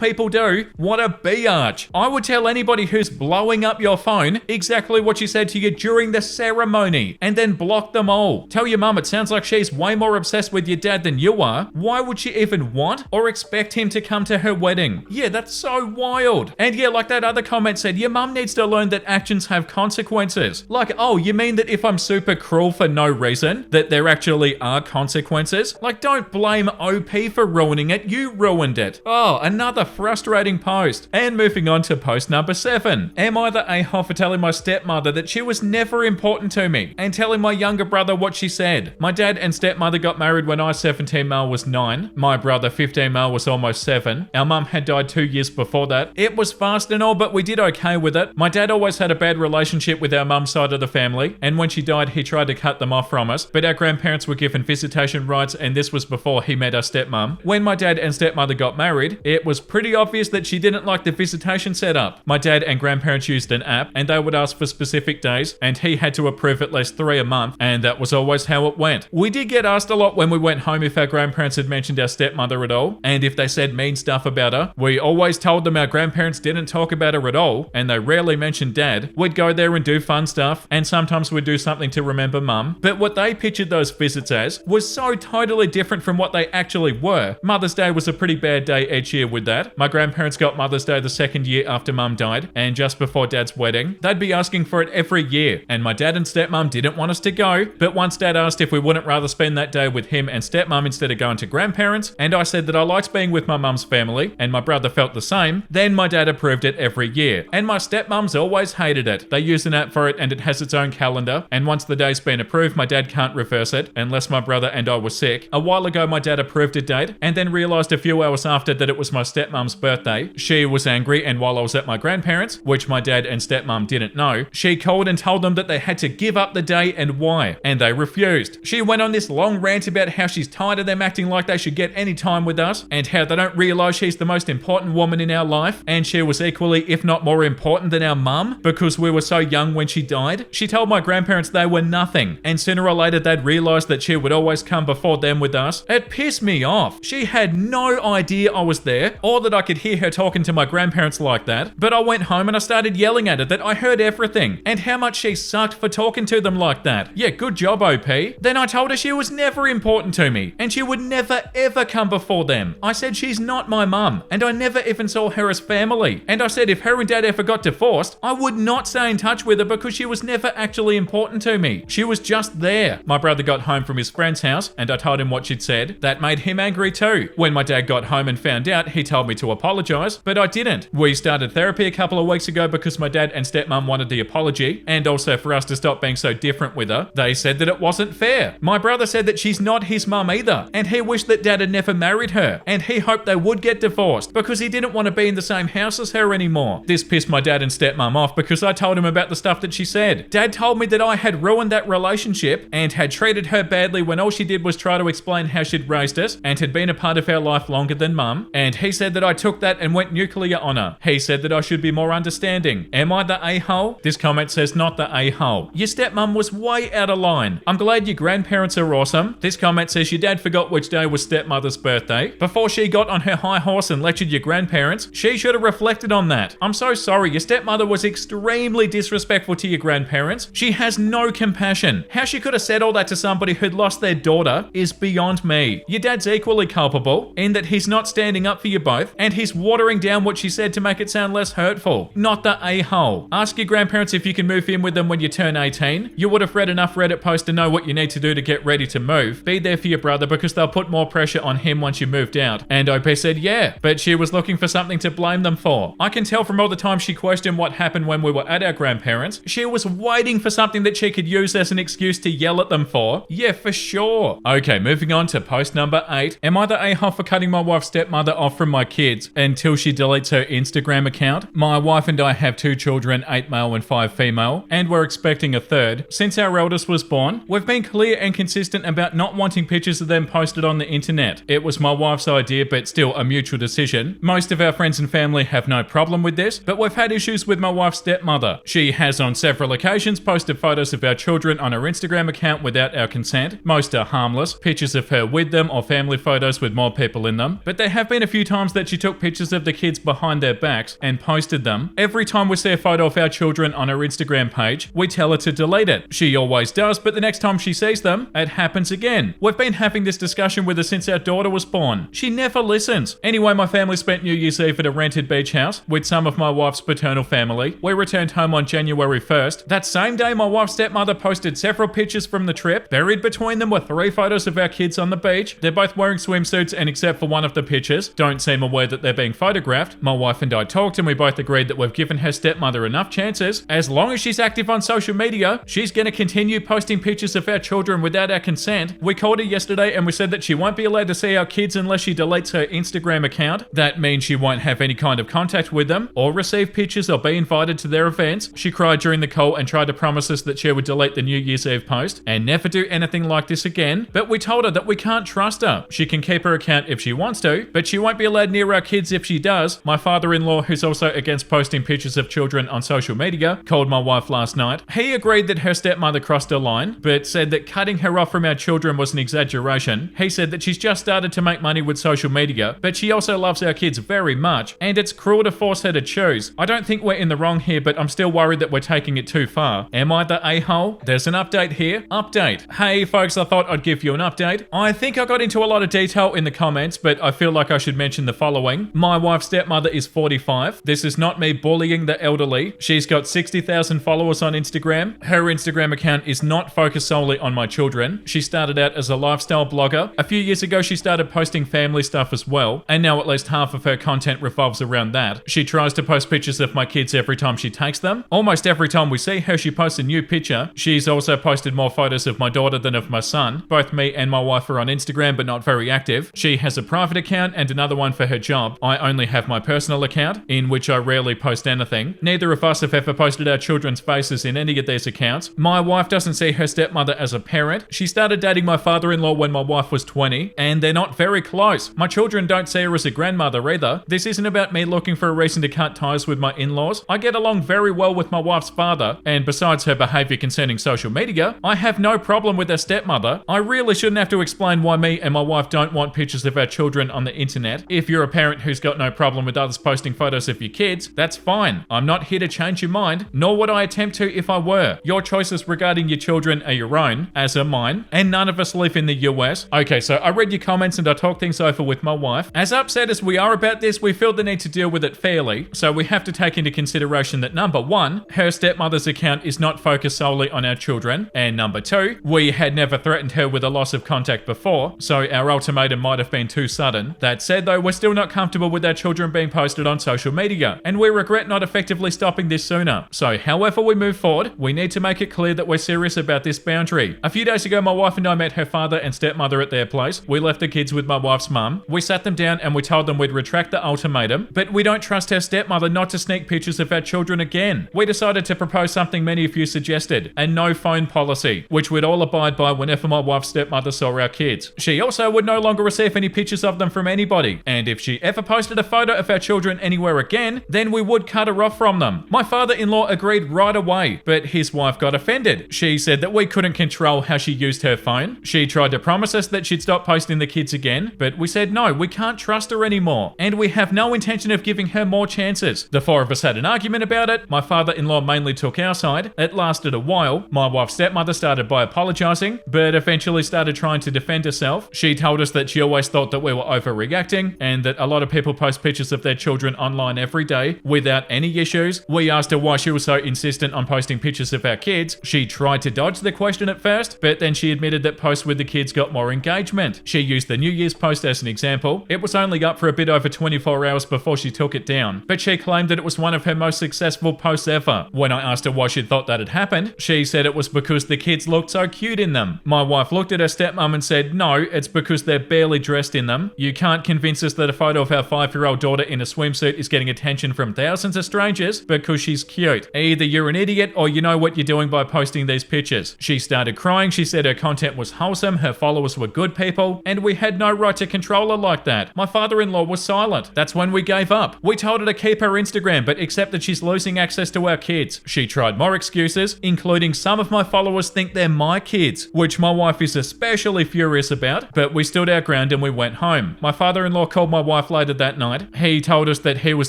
people do. What a biatch. I would tell anybody who's blowing up your phone exactly what she said to you during the ceremony and then block them all. Tell your mum it sounds like she's way more obsessed with your dad than you are. Why would she even want or expect him to come to her wedding? Yeah, that's so wild. And yeah, like that other comment said, your mum needs to learn that actions have consequences. Like, oh, you mean that if I'm super cruel for no reason, that there actually are consequences? Like, don't blame OP for ruining it. You ruined it. Oh, another frustrating post. And moving on to post number 7. Am I the a-hole for telling my stepmother that she was never important to me and telling my younger brother what she said? My dad and stepmother got married when I, 17 male, was 9. My brother, 15 male, was almost 7. Our mum had died 2 years before that. It was fast and all, but we did okay with it. My dad always had a bad relationship with our mum's side of the family, and when she died, he tried to cut them off from us, but our grandparents were given visitation rights, and this was before he met our stepmom. When my dad and stepmother got married, it was pretty obvious that she didn't like the visitation setup. My dad and grandparents used an app, and they would ask for specific days, and he had to approve at least 3 a month, and that was always how it went. We did get asked a lot when we went home if our grandparents had mentioned our stepmother at all, and if they said mean stuff about her. We always told them our grandparents didn't talk about her at all, and they rarely mentioned dad. We'd go there and do fun stuff, and sometimes we'd do something to remember mum, but what they pictured those visits as was so totally different from what they actually were. Mother's Day was a pretty bad day each year with that. My grandparents got Mother's Day the second year after mum died, and just before dad's wedding. They'd be asking for it every year, and my dad and stepmom didn't want us to go, but once dad asked if we wouldn't rather spend that day with him and stepmom instead of going to grandparents, and I said that I liked being with my mum's family, and my brother felt the same, then my dad approved it every year. And my stepmom's always hated it. They use an app for it and it has its own calendar, and once the day's been approved, my dad can't reverse it unless my brother and I were sick. A while ago, my dad approved a date and then realized a few hours after that it was my stepmom's birthday. She was angry, and while I was at my grandparents', which my dad and stepmom didn't know, she called and told them that they had to give up the day and why, and they refused. She went on this long rant about how she's tired of them acting like they should get any time with us, and how they don't realize she's the most important woman in our life, and she was equally, if not more important than our mum, because we were so young when she died. She told my grandparents they were nothing, and sooner or later they'd realize that she would always come before them with us. It pissed me off. She had no idea I was there, or that I could hear her talking to my grandparents like that, but I went home and I started yelling at her that I heard everything, and how much she sucked for talking to them like that. Yeah, good job, OP. Then I told her she was never important to me, and she would never ever come before them. I said she's not my mum, and I never even saw her as family. And I said if her and dad ever got divorced, I would not stay in touch with her because she was never actually important to me. She was just there. My brother got home from his friend's house, and I told him what she'd said. That made him angry too. When my dad got home and found out, he told me to apologize, but I didn't. We started therapy a couple of weeks ago because my dad and stepmom wanted the apology, and also for us to stop being so different with her. They said that it wasn't fair. My brother said that she's not his mum either, and he wished that dad had never married her, and he hoped they would get divorced because he didn't want to be in the same house as her anymore. This pissed my dad and stepmom off because I told him about the stuff that she said. Dad told me that I had ruined that relationship and had treated her badly when all she did was try to explain how she'd raised us and had been a part of our life longer than mum, and he said that I took that and went nuclear on her. He said that I should be more understanding. Am I the a-hole? This comment says not the a-hole. Your stepmom was way out of line. I'm glad your grandparents are awesome. This comment says your dad forgot which day was stepmother's birthday. Before she got on her high horse and lectured your grandparents, she should have reflected on that. I'm so sorry. Your stepmother was extremely disrespectful to your grandparents. She has no compassion. How she could have said all that to somebody who'd lost their daughter is beyond me. Your dad's equally culpable in that he's not standing up for you both, and he's watering down what she said to make it sound less hurtful. Not the a-hole. Ask your grandparents if you can move in with them when you turn 18. You would have read enough Reddit posts to know what you need to do to get ready to move. Be there for your brother because they'll put more pressure on him once you moved out. And OP said yeah, but she was looking for something to blame them for. I can tell from all the time she questioned what happened when we were at our grandparents, she was waiting for something that she could use as an excuse to yell at them for. Yeah, for sure. Okay, moving on to post number 8. Am I the a-hole for cutting my wife's stepmother off from my kids until she deletes her Instagram account? My wife and I have 2 children, 8 male and 5 female, and we're expecting a third. Since our eldest was born, we've been clear and consistent about not wanting pictures of them posted on the internet. It was my wife's idea, but still a mutual decision. Most of our friends and family have no problem with this, but we've had issues with my wife's stepmother. She has on several occasions posted photos of our children on her Instagram account without our consent. Most are harmless, pictures of her with them or family photos with more people in them. But there have been a few times that she took pictures of the kids behind their backs and posted them. Every time we see a photo of our children on her Instagram page, we tell her to delete it. She always does, but the next time she sees them, it happens again. We've been having this discussion with her since our daughter was born. She never listens. Anyway, my family spent New Year's Eve at a rented beach house with some of my wife's paternal family. We returned home on January 1st. That same day, my wife's stepmother posted several pictures from the trip. Buried between them were 3 photos of our kids on the beach. They're both wearing swimsuits, and except for one of the pictures, don't seem aware that they're being photographed. My wife and I talked and we both agreed that we've given her stepmother enough chances. As long as she's active on social media, she's going to continue posting pictures of our children without our consent. We called her yesterday and we said that she won't be allowed to see our kids unless she deletes her Instagram account. That means she won't have any kind of contact with them or receive pictures or be invited to their events. She cried during the call and tried to promise us that she would delete the New Year's Eve post and never do anything like this again. But we told her that we can't trust her. She can keep her account if she wants to, but she won't be allowed near our kids if she does. My father-in-law, who's also against posting pictures of children on social media, called my wife last night. He agreed that her stepmother crossed a line, but said that cutting her off from our children was an exaggeration. He said that she's just started to make money with social media, but she also loves our kids very much, and it's cruel to force her to choose. I don't think we're in the wrong here, but I'm still worried that we're taking it too far. Am I the a-hole? There's an update here. Update. Hey folks, I thought I'd give you an update. I think I got into a lot of detail in the comments, but I feel like I should mention the following. My wife's stepmother is 45. This is not me bullying the elderly. She's got 60,000 followers on Instagram. Her Instagram account is not focused solely on my children. She started out as a lifestyle blogger. A few years ago, she started posting family stuff as well, and now at least half of her content revolves around that. She tries to post pictures of my kids every time she takes them. Almost every time we see her, she posts a new picture. She's also posted more photos of my daughter than of my son. Both me and my wife are on Instagram, but not very active. She has a private account and another one for her job. I only have my personal account, in which I rarely post anything. Neither of us have ever posted our children's faces in any of these accounts. My wife doesn't see her stepmother as a parent. She started dating my father-in-law when my wife was 20, and they're not very close. My children don't see her as a grandmother either. This isn't about me looking for a reason to cut ties with my in-laws. I get along very well with my wife's father, and besides her behavior concerning social media, I have no problem with her stepmother. I really shouldn't have to explain why me and my wife don't want pictures of our children on the internet. If you're a parent who's got no problem with others posting photos of your kids, that's fine. I'm not here to change your mind, nor would I attempt to if I were. Your choices regarding your children are your own, as are mine, and none of us live in the US. Okay, so I read your comments and I talked things over with my wife. As upset as we are about this, we feel the need to deal with it fairly, so we have to take into consideration that number one, her stepmother's account is not focused solely on our children, and number two, we had never threatened her with a loss of contact before, so our ultimatum might have been too sudden. That said though, we're still not comfortable with our children being posted on social media, and we regret not effectively stopping this sooner. So however we move forward, we need to make it clear that we're serious about this boundary. A few days ago, my wife and I met her father and stepmother at their place. We left the kids with my wife's mum. We sat them down and we told them we'd retract the ultimatum, but we don't trust her stepmother not to sneak pictures of our children again. We decided to propose something many of you suggested, a no phone policy, which we'd all abide by whenever my wife's stepmother saw our kids. She also would no longer receive any pictures of them from anybody, and if she ever posted a photo of our children anywhere again, then we would cut her off from them. My father-in-law agreed right away, but his wife got offended. She said that we couldn't control how she used her phone. She tried to promise us that she'd stop posting the kids again, but we said no, we can't trust her anymore, and we have no intention of giving her more chances. The four of us had an argument about it. My father-in-law mainly took our side. It lasted a while. My wife's stepmother started by apologizing, but eventually started trying to defend herself. She told us that she always thought that we were overreacting, and that a lot of people post pictures of their children online every day without any issues. We asked her why she was so insistent on posting pictures of our kids. She tried to dodge the question at first, but then she admitted that posts with the kids got more engagement. She used the New Year's post as an example. It was only up for a bit over 24 hours before she took it down, but she claimed that it was one of her most successful posts ever. When I asked her why she thought that had happened, she said it was because the kids looked so cute in them. My wife looked at her stepmom and said, no, it's because they're barely dressed in them. You can't convince us that a photo of our 5-year-old daughter in a swimsuit is getting attention from thousands of strangers because she's cute. Either you're an idiot or you know what you're doing by posting these pictures. She started crying. She said her content was wholesome, her followers were good people, and we had no right to control her like that. My father-in-law was silent. That's when we gave up. We told her to keep her Instagram, but accept that she's losing access to our kids. She tried more excuses, including some of my followers think they're my kids, which my wife is especially furious about, but we stood our ground and we went home. My father-in-law called my wife later that night. He told us that he was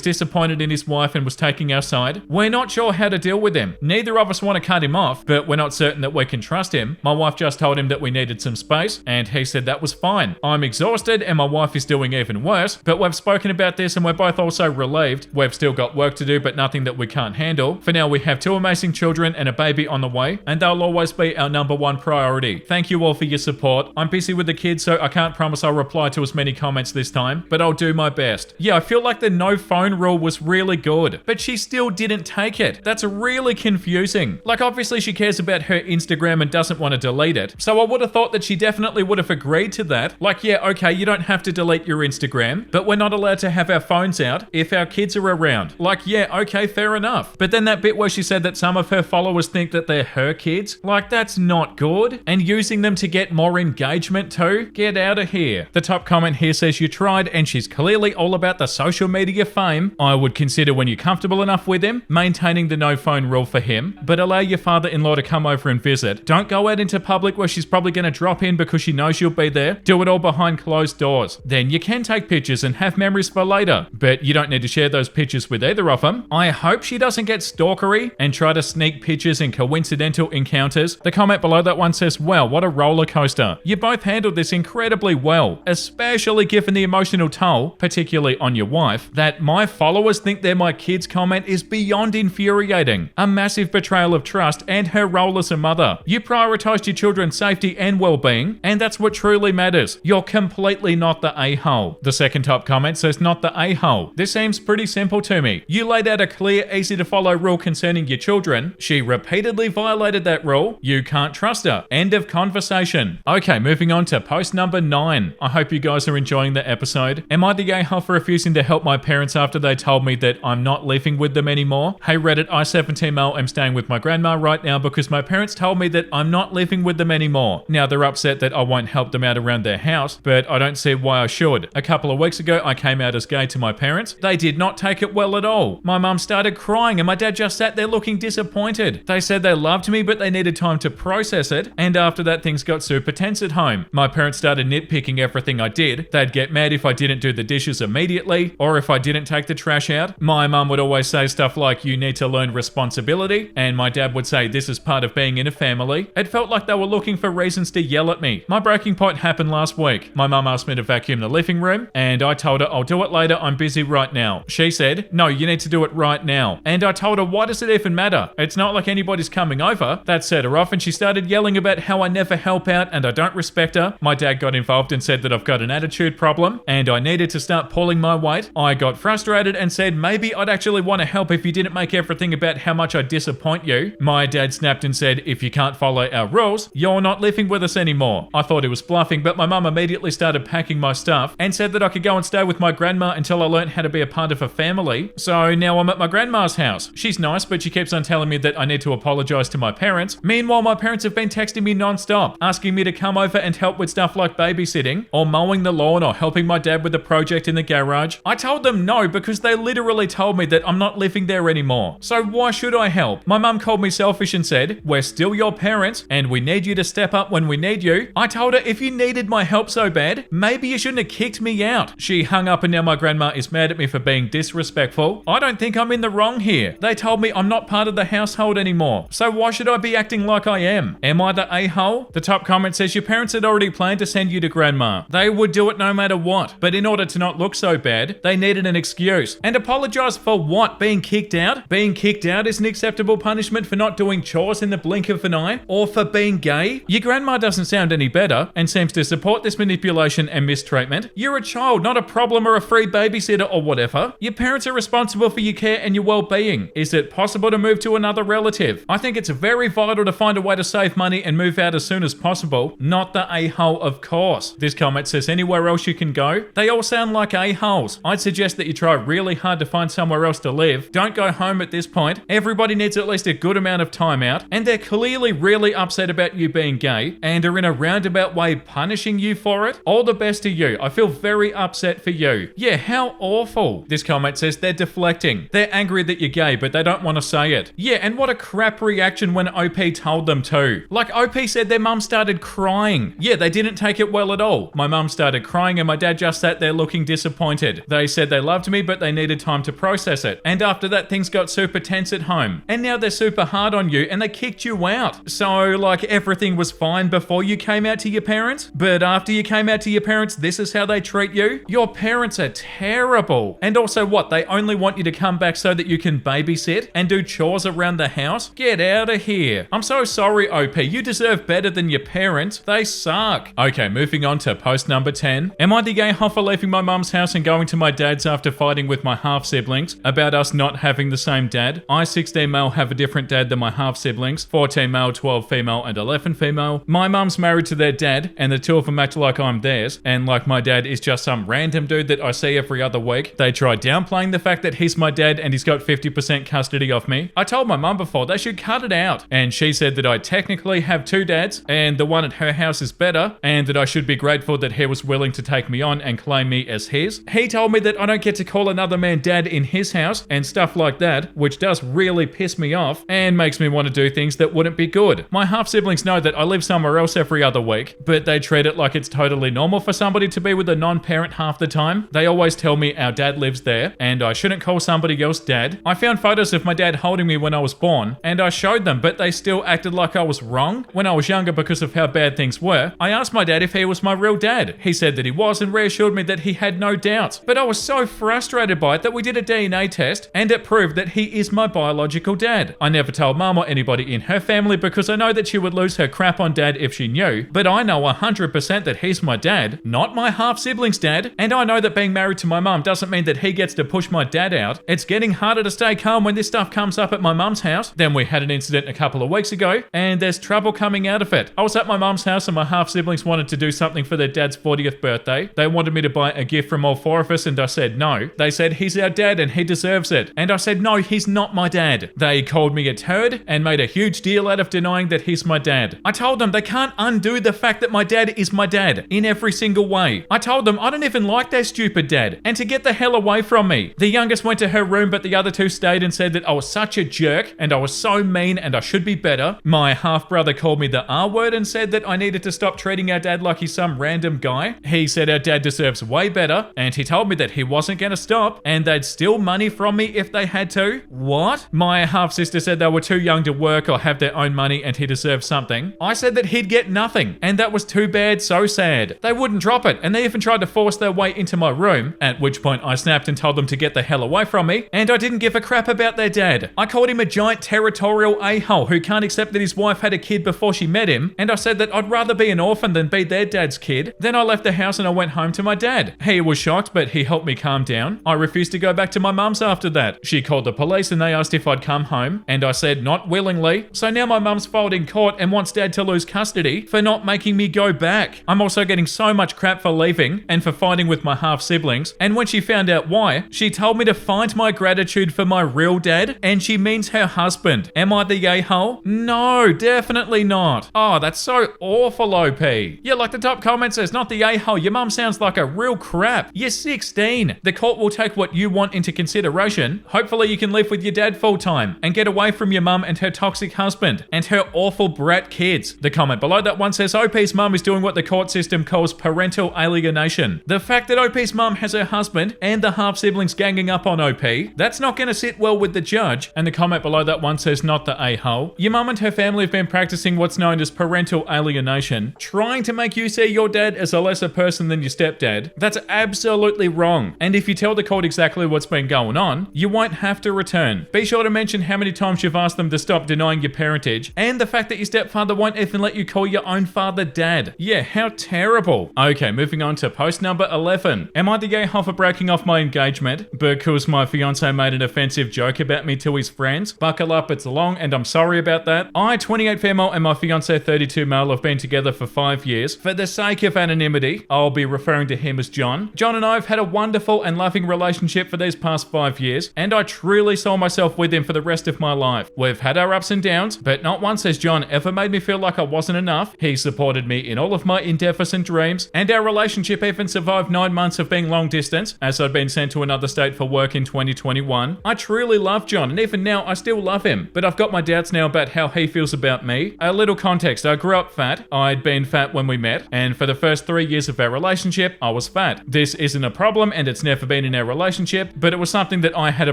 disappointed in his wife and was taking our side. We're not sure how to deal with him. Neither of us want to cut him off, but we're not certain that we can trust him. My wife just told him that we needed some space, and he said that was fine. I'm exhausted and my wife is doing even worse, but we've spoken about this and we're both also relieved. We've still got work to do, but nothing that we can't handle. For now, we have 2 amazing children and a baby on the way, and they'll always be our number 1 priority. Thank you all for your support. I'm busy with the kids, so I can't promise I'll reply to as many comments this time, but I'll do my best. Yeah, I feel like the no phone rule was really good, but she still didn't take it. That's really confusing. Like, obviously she cares about her Instagram and doesn't want to delete it, so I would have thought that she definitely would have agreed to that. Like, yeah, okay, you don't have to delete your Instagram, but we're not allowed to have our phones out if our kids are around. Like, yeah, okay, fair enough. But then that bit where she said that some of her followers think that they're her kids, like, that's not good. And using them to get more engagement too? Get out of here. The top comment here says, you tried, and she's clearly all about the social media fame. I would consider, when you're comfortable enough with him, maintaining the no phone rule for him, but allow your father-in-law to come over and visit. Don't go out into public where she's probably going to drop in because she knows you'll be there. Do it all behind closed doors. Then you can take pictures and have memories for later, but you don't need to share those pictures with either of them. I hope she doesn't get stalkery and try to sneak pictures and coincidental encounters. The comment below that one says, wow, what a roller coaster. You both handled this incredibly well, especially given the emotional toll, particularly on your wife. That my followers think they're my kids comment is beyond infuriating. A massive betrayal of trust and her role as a mother. You prioritized your children's safety and well-being, and that's what truly matters. You're completely not the a-hole. The second top comment says, not the a-hole. This seems pretty simple to me. You laid out a clear, easy to follow rule concerning your children. She repeatedly violated that rule. You can't trust her. End of conversation. Okay, moving on to post number 9. I hope you guys are enjoying the episode. Am I the a-hole for refusing to help my parents after they told me that I'm not living with them anymore? Hey Reddit, I17male, I'm staying with my grandma right now because my parents told me that I'm not living with them anymore. Now they're upset that I won't help them out around their house, but I don't see why I should. A couple of weeks ago, I came out as gay to my parents. They did not take it well at all. My mum started crying and my dad just sat there looking disappointed. They said they loved me, but they needed time to process it, and after that things got super tense at home. My parents started nitpicking everything I did. They'd get mad if I didn't do the dishes immediately, or if I didn't take the trash out. My mum would always say stuff like, you need to learn responsibility, and my dad would say, this is part of being in a family. It felt like they were looking for reasons to yell at me. My breaking point happened last week. My mum asked me to vacuum the living room, and I told her, I'll do it later, I'm busy right now. She said, no, you need to do it right now. And I told her, why does it even matter? It's not like anybody's coming over. That set her off, and she started yelling about how I never help out and I don't respect her. My dad got involved and said that I've got an attitude problem and I needed to start pulling my weight. I got frustrated and said maybe I'd actually want to help if you didn't make everything about how much I disappoint you. My dad snapped and said, if you can't follow our rules, you're not living with us anymore. I thought he was bluffing, but my mum immediately started packing my stuff and said that I could go and stay with my grandma until I learned how to be a part of a family. So now I'm at my grandma's house. She's nice, but she keeps on telling me that I need to apologize to my parents. Meanwhile, my parents have been texting me non-stop, asking me to come over and help with stuff like babysitting or mowing the lawn or helping my dad with a project in the garage. I told them no because they literally told me that I'm not living there anymore. So why should I help? My mum called me selfish and said, we're still your parents and we need you to step up when we need you. I told her, if you needed my help so bad, maybe you shouldn't have kicked me out. She hung up and now my grandma is mad at me for being disrespectful. I don't think I'm in the wrong here. They told me I'm not part of the household anymore. So why should I be acting like I am? Am I the a-hole? The top comment says your parents had already planned to send you to grandma. They would do it no matter what. But in order to not look so bad, they needed an excuse. And apologize for what? Being kicked out? Being kicked out is an acceptable punishment for not doing chores in the blink of an eye? Or for being gay? Your grandma doesn't sound any better and seems to support this manipulation and mistreatment. You're a child, not a problem or a free babysitter or whatever. Your parents are responsible for your care and your well-being. Is it possible to move to another relative? I think it's very vital to find a way to save money and move out as soon as possible. Not the a-hole, of course. This comment says anywhere else you can go. They all sound like a-holes. I'd suggest that you try really hard to find somewhere else to live. Don't go home at this point. Everybody needs at least a good amount of time out, and they're clearly really upset about you being gay and are in a roundabout way punishing you for it. All the best to you. I feel very upset for you. Yeah, how awful. This comment says they're deflecting. They're angry that you're gay, but they don't want to say it. Yeah, and what a crap reaction when OP told them to. too. Like OP said, their mum started crying. Yeah, they didn't take it well at all. My mum started crying and my dad just sat there looking disappointed. They said they loved me, but they needed time to process it. And after that, things got super tense at home. And now they're super hard on you and they kicked you out. So like everything was fine before you came out to your parents, but after you came out to your parents, this is how they treat you? Your parents are terrible. And also what? They only want you to come back so that you can babysit and do chores around the house? Get out of here. I'm so sorry, OP. You deserve better than your parents. They suck. Okay, moving on to post number 10. Am I the gay hoe for leaving my mum's house and going to my dad's after fighting with my half-siblings about us not having the same dad? I, 16 male, have a different dad than my half-siblings, 14 male, 12 female, and 11 female. My mum's married to their dad, and the two of them act like I'm theirs, and like my dad is just some random dude that I see every other week. They try downplaying the fact that he's my dad and he's got 50% custody of me. I told my mum before they should cut it out, and she said that I technically have two dads, and the one at her house is better, and that I should be grateful that he was willing to take me on and claim me as his. He told me that I don't get to call another man dad in his house and stuff like that, which does really piss me off and makes me want to do things that wouldn't be good. My half-siblings know that I live somewhere else every other week, but they treat it like it's totally normal for somebody to be with a non-parent half the time. They always tell me our dad lives there and I shouldn't call somebody else dad. I found photos of my dad holding me when I was born and I showed them, but they still acted like I was wrong when I was younger because of how bad things were. I asked my dad if he was my real dad. He said that he was and reassured me that he had no doubts, but I was so frustrated by it that we did a DNA test and it proved that he is my biological dad. I never told mum or anybody in her family because I know that she would lose her crap on dad if she knew, but I know 100% that he's my dad, not my half-sibling's dad, and I know that being married to my mum doesn't mean that he gets to push my dad out. It's getting harder to stay calm when this stuff comes up at my mum's house. Then we had an incident a couple of weeks ago and there's trouble coming out of it. I was at my mum's house and my half-siblings wanted to do something for their dad's 40th birthday. They wanted me to buy a gift from all four of us and I said no. They said he's our dad and he deserves it. And I said no, he's not my dad. They called me a turd and made a huge deal out of denying that he's my dad. I told them they can't undo the fact that my dad is my dad in every single way. I told them I don't even like their stupid dad and to get the hell away from me. The youngest went to her room but the other two stayed and said that I was such a jerk and I was so mean and I should be better. My half-brother called me the R word and said that I needed to stop treating our dad like he's some random guy. He said our dad deserves way better and he told me that he wasn't going to stop and they'd steal money from me if they had to. What? My half-sister said they were too young to work or have their own money and he deserved something. I said that he'd get nothing and that was too bad, so sad. They wouldn't drop it and they even tried to force their way into my room, at which point I snapped and told them to get the hell away from me, and I didn't give a crap about their dad. I called him a giant territorial a-hole who can't accept that his wife had a kid before she met him, and I said that I'd rather be an orphan than be their dad's kid. Then I left the house and I went home to my dad. He was shocked, but he helped me calm down. I refused to go back to my mum's after that. She called the police and they asked if I'd come home, and I said not willingly. So now my mum's filed in court and wants dad to lose custody for not making me go back. I'm also getting so much crap for leaving and for fighting with my half-siblings, and when she found out why, she told me to find my gratitude for my real dad, and she means her husband. Am I the a-hole? No, definitely not. Oh, that's so awful, OP. Yeah, like the top comment says, not the a-hole. Your mum sounds like a real crap. You're 16. The court will take what you want into consideration. Hopefully you can live with your dad full-time and get away from your mum and her toxic husband and her awful brat kids. The comment below that one says, OP's mum is doing what the court system calls parental alienation. The fact that OP's mum has her husband and the half-siblings ganging up on OP, that's not going to sit well with the judge. And the comment below that one says, not the a-hole. Your mum and her family have been practicing what's known as parental alienation, trying to make you see your dad as a lesser person than your stepdad. That's absolutely wrong. And if you tell the court exactly what's been going on, you won't have to return. Be sure to mention how many times you've asked them to stop denying your parentage and the fact that your stepfather won't even let you call your own father dad. Yeah, how terrible. Okay, moving on to post number 11. Am I the gay hoe for breaking off my engagement because my fiance made an offensive joke about me to his friends? Buckle up, it's long and I'm sorry about that. I, 28 female, and my fiance, 32 male, have been together for 5 years. For the sake of anonymity, I'll be referring to him as John. John and I have had a wonderful and loving relationship for these past 5 years, and I truly saw myself with him for the rest of my life. We've had our ups and downs, but not once has John ever made me feel like I wasn't enough. He supported me in all of my endeavors and dreams, and our relationship even survived 9 months of being long distance, as I'd been sent to another state for work in 2021. I truly love John, and even now I still love him, but I've got my doubts now about how he feels about about me. A little context, I grew up fat. I'd been fat when we met, and for the first 3 years of our relationship, I was fat. This isn't a problem, and it's never been in our relationship, but it was something that I had a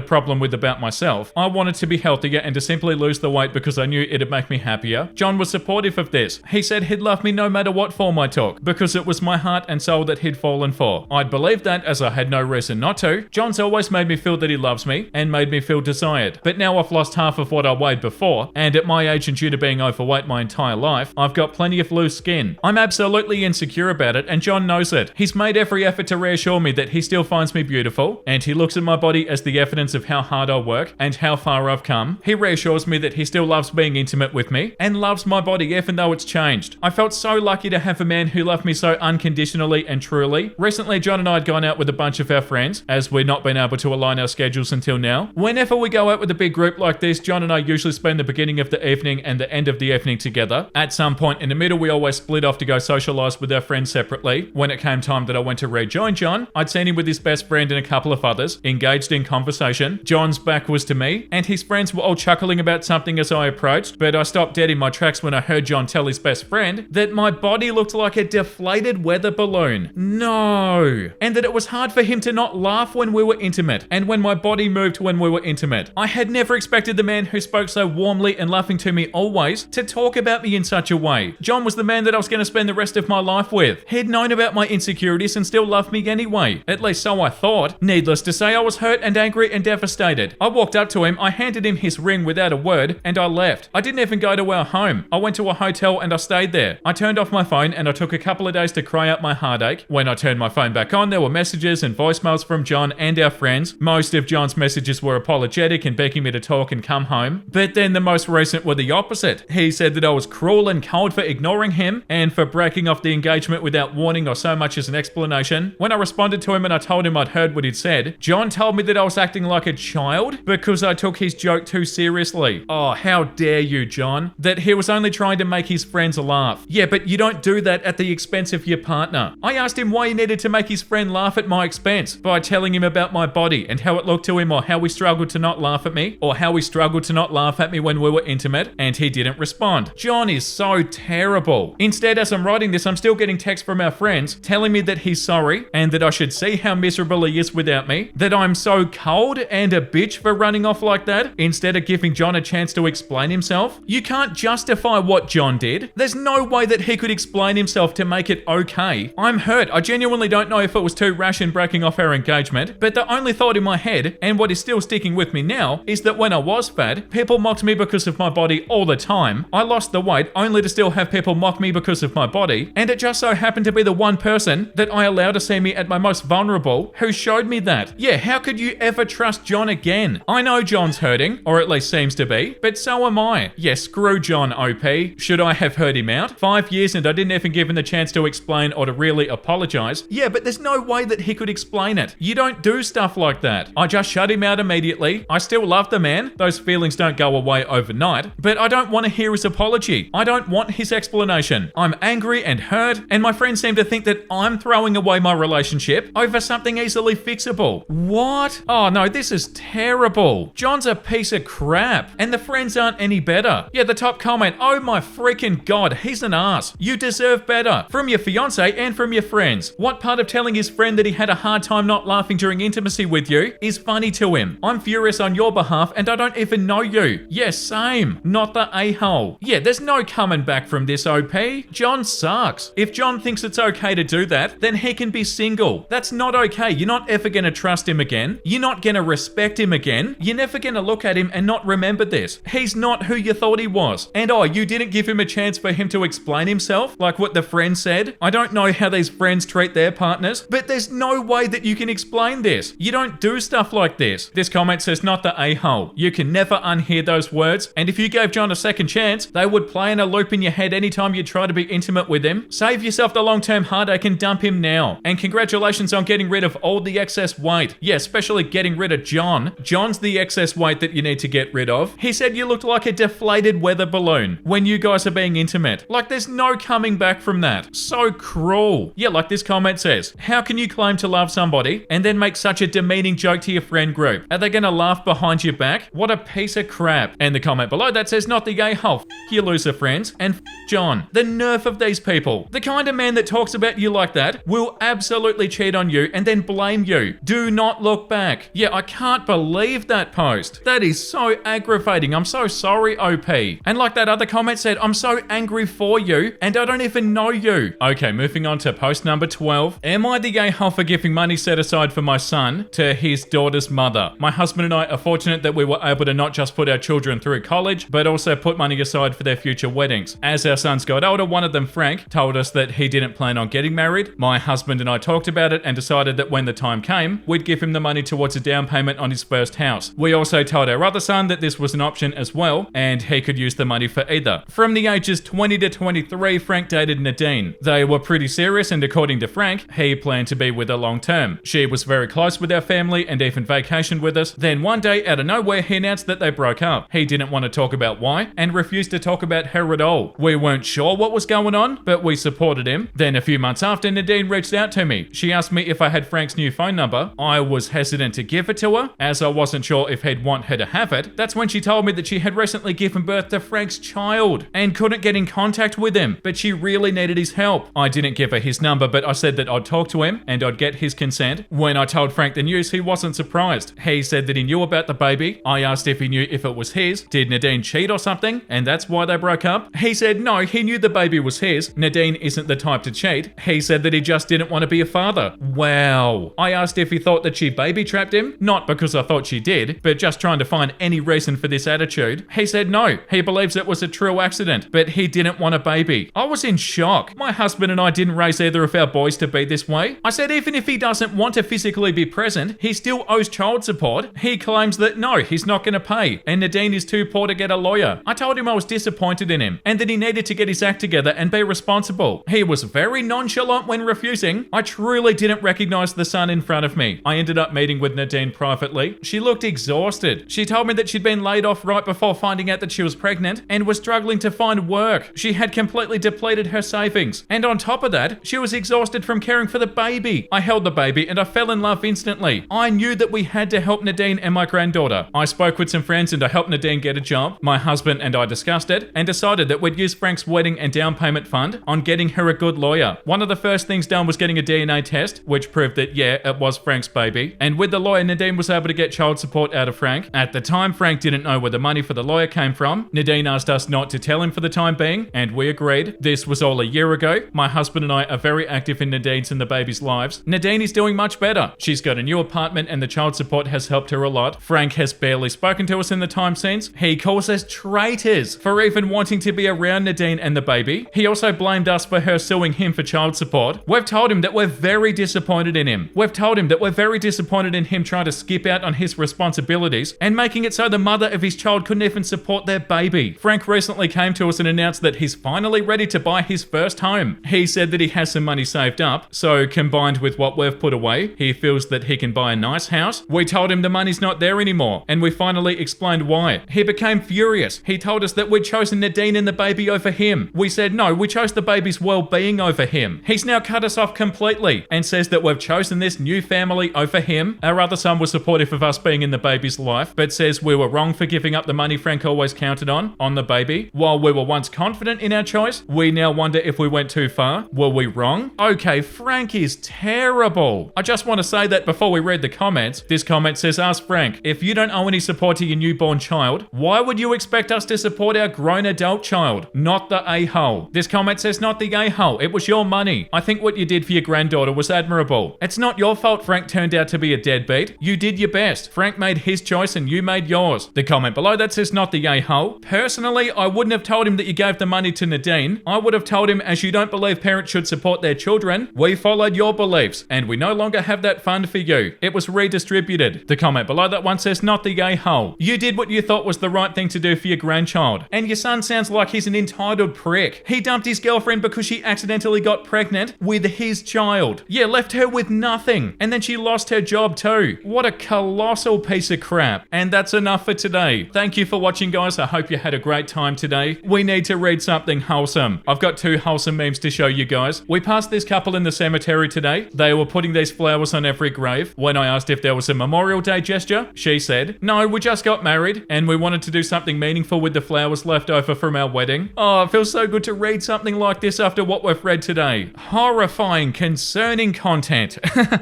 problem with about myself. I wanted to be healthier and to simply lose the weight because I knew it'd make me happier. John was supportive of this. He said he'd love me no matter what form I took, because it was my heart and soul that he'd fallen for. I'd believed that, as I had no reason not to. John's always made me feel that he loves me, and made me feel desired. But now I've lost half of what I weighed before, and at my age and due to being overweight my entire life, I've got plenty of loose skin. I'm absolutely insecure about it, and John knows it. He's made every effort to reassure me that he still finds me beautiful, and he looks at my body as the evidence of how hard I work and how far I've come. He reassures me that he still loves being intimate with me, and loves my body even though it's changed. I felt so lucky to have a man who loved me so unconditionally and truly. Recently, John and I had gone out with a bunch of our friends, as we'd not been able to align our schedules until now. Whenever we go out with a big group like this, John and I usually spend the beginning of the evening and the end of the evening together. At some point in the middle, we always split off to go socialize with our friends separately. When it came time that I went to rejoin John, I'd seen him with his best friend and a couple of others, engaged in conversation. John's back was to me, and his friends were all chuckling about something as I approached, but I stopped dead in my tracks when I heard John tell his best friend that my body looked like a deflated weather balloon. No! And that it was hard for him to not laugh when we were intimate, and when my body moved when we were intimate. I had never expected the man who spoke so warmly and laughing to me always to talk about me in such a way. John was the man that I was going to spend the rest of my life with. He'd known about my insecurities and still loved me anyway. At least so I thought. Needless to say, I was hurt and angry and devastated. I walked up to him, I handed him his ring without a word, and I left. I didn't even go to our home. I went to a hotel and I stayed there. I turned off my phone and I took a couple of days to cry out my heartache. When I turned my phone back on, there were messages and voicemails from John and our friends. Most of John's messages were apologetic and begging me to talk and come home. But then the most recent were the opposite. He said that I was cruel and cold for ignoring him and for breaking off the engagement without warning or so much as an explanation. When I responded to him and I told him I'd heard what he'd said, John told me that I was acting like a child because I took his joke too seriously. Oh, how dare you, John? That he was only trying to make his friends laugh. Yeah, but you don't do that at the expense of your partner. I asked him why he needed to make his friend laugh at my expense by telling him about my body and how it looked to him, or how he struggled to not laugh at me, or how he struggled to not laugh at me when we were intimate, and he didn't respond. John is so terrible. Instead, as I'm writing this, I'm still getting texts from our friends telling me that he's sorry and that I should see how miserable he is without me, that I'm so cold and a bitch for running off like that instead of giving John a chance to explain himself. You can't justify what John did. There's no way that he could explain himself to make it okay. I'm hurt. I genuinely don't know if it was too rash in breaking off our engagement, but the only thought in my head, and what is still sticking with me now, is that when I was fat, people mocked me because of my body all the time. I lost the weight only to still have people mock me because of my body, and it just so happened to be the one person that I allowed to see me at my most vulnerable who showed me that. Yeah, how could you ever trust John again? I know John's hurting, or at least seems to be, but so am I. Yeah, screw John, OP. Should I have heard him out? 5 years and I didn't even give him the chance to explain or to really apologize. Yeah, but there's no way that he could explain it. You don't do stuff like that. I just shut him out immediately. I still love the man. Those feelings don't go away overnight, but I don't want to hear his apology. I don't want his explanation. I'm angry and hurt, and my friends seem to think that I'm throwing away my relationship over something easily fixable. What? Oh no, this is terrible. John's a piece of crap, and the friends aren't any better. Yeah, the top comment, oh my freaking god, he's an ass. You deserve better. From your fiance and from your friends. What part of telling his friend that he had a hard time not laughing during intimacy with you is funny to him? I'm furious on your behalf and I don't even know you. Yeah, same. Not the a-hole. Yeah, there's no coming back from this, OP. John sucks. If John thinks it's okay to do that, then he can be single. That's not okay. You're not ever gonna trust him again. You're not gonna respect him again. You're never gonna look at him and not remember this. He's not who you thought he was. And oh, you didn't give him a chance for him to explain himself, like what the friend said. I don't know how these friends treat their partners, but there's no way that you can explain this. You don't do stuff like this. This comment says not the a-hole. You can never unhear those words, and if you gave John a second chance, they would play in a loop in your head anytime you try to be intimate with him. Save yourself the long-term heartache and dump him now. And congratulations on getting rid of all the excess weight. Yeah, especially getting rid of John. John's the excess weight that you need to get rid of. He said you looked like a deflated weather balloon when you guys are being intimate. Like there's no coming back from that. So cruel. Yeah, like this comment says, how can you claim to love somebody and then make such a demeaning joke to your friend group? Are they gonna laugh behind your back? What a piece of crap. And the comment below that says not the a-hole. You loser friends, and John. The nerve of these people. The kind of man that talks about you like that will absolutely cheat on you and then blame you. Do not look back. Yeah, I can't believe that post. That is so aggravating. I'm so sorry, OP. And like that other comment said, I'm so angry for you and I don't even know you. Okay, moving on to post number 12. Am I the a-hole for giving money set aside for my son to his daughter's mother? My husband and I are fortunate that we were able to not just put our children through college, but also put money aside for their future weddings. As our sons got older, one of them, Frank, told us that he didn't plan on getting married. My husband and I talked about it and decided that when the time came, we'd give him the money towards a down payment on his first house. We also told our other son that this was an option as well, and he could use the money for either. From the ages 20 to 23, Frank dated Nadine. They were pretty serious, and according to Frank, he planned to be with her long term. She was very close with our family and even vacationed with us. Then one day, out of nowhere, he announced that they broke up. He didn't want to talk about why and refused to talk about her at all. We weren't sure what was going on, but we supported him. Then a few months after, Nadine reached out to me. She asked me if I had Frank's new phone number. I was hesitant to give it to her, as I wasn't sure if he'd want her to have it. That's when she told me that she had recently given birth to Frank's child and couldn't get in contact with him, but she really needed his help. I didn't give her his number, but I said that I'd talk to him and I'd get his consent. When I told Frank the news, he wasn't surprised. He said that he knew about the baby. I asked if he knew if it was his. Did Nadine cheat or something? And that's why they broke up? He said no, he knew the baby was his. Nadine isn't the type to cheat. He said that he just didn't want to be a father. Wow. I asked if he thought that she baby trapped him, not because I thought she did, but just trying to find any reason for this attitude. He said no, he believes it was a true accident, but he didn't want a baby. I was in shock. My husband and I didn't raise either of our boys to be this way. I said even if he doesn't want to physically be present, he still owes child support. He claims that no, he's not going to pay, and Nadine is too poor to get a lawyer. I told him I was disappointed in him, and that he needed to get his act together and be responsible. He was very nonchalant when refusing. I truly didn't recognize the son in front of me. I ended up meeting with Nadine privately. She looked exhausted. She told me that she'd been laid off right before finding out that she was pregnant and was struggling to find work. She had completely depleted her savings. And on top of that, she was exhausted from caring for the baby. I held the baby and I fell in love instantly. I knew that we had to help Nadine and my granddaughter. I spoke with some friends and I helped Nadine get a job. My husband and I discussed it and decided that we'd use Frank's wedding and down payment fund on getting her a good lawyer. One of the first things done was getting a DNA test, which proved that yeah, it was Frank's baby. And with the lawyer, Nadine was able to get child support out of Frank. At the time, Frank didn't know where the money for the lawyer came from. Nadine asked us not to tell him for the time being, and we agreed. This was all a year ago. My husband and I are very active in Nadine's and the baby's lives. Nadine is doing much better. She's got a new apartment and the child support has helped her a lot. Frank has barely spoken to us in the time since. He calls us traitors for even wanting to be around Nadine and the baby. He also blamed us for her suing him for child support. We've told him that we're very disappointed in him. We've told him that we're very disappointed in him trying to skip out on his responsibilities and making it so the mother of his child couldn't even support their baby. Frank recently came to us and announced that he's finally ready to buy his first home. He said that he has some money saved up, so combined with what we've put away, he feels that he can buy a nice house. We told him the money's not there anymore, and we finally explained why. He became furious. He told us that we'd chosen Nadine and the baby over him. We said no, we chose the baby's well-being over him. He's now cut us off completely and says that we've chosen this new family over him. Our other son was supportive of us being in the baby's life, but says we were wrong for giving up the money Frank always counted on the baby. While we were once confident in our choice, we now wonder if we went too far. Were we wrong? Okay, Frank is terrible. I just want to say that before we read the comments. This comment says, ask Frank, if you don't owe any support to your newborn child, why would you expect us to support our grown adult child? Not the a-hole. This comment says, not the a-hole. It was your money. I think what you did for your granddaughter was admirable. It's not your fault Frank turned out to be a deadbeat. You did your best. Frank made his choice and you made yours. The comment below that says, not the a-hole. Personally, I wouldn't have told him that you gave the money to Nadine. I would have told him, as you don't believe parents should support their children, we followed your beliefs and we no longer have that fund for you. It was redistributed. The comment below that one says, not the a-hole. You did what you thought was the right thing to do for your grandchild. And your son sounds like he's an entitled prick. He dumped his girlfriend because she accidentally got pregnant with his child. Yeah, left her with nothing. And then she lost her job too. What a colossal piece of crap. And that's enough for today. Thank you for watching, guys. I hope you had a great time today. We need to read something wholesome. I've got 2 wholesome memes to show you guys. We passed this couple in the cemetery today. They were putting these flowers on every grave. When I asked if there was a Memorial Day gesture, she said, no, we just got married and we wanted to do something meaningful with with the flowers left over from our wedding. Oh, it feels so good to read something like this after what we've read today. Horrifying, concerning content,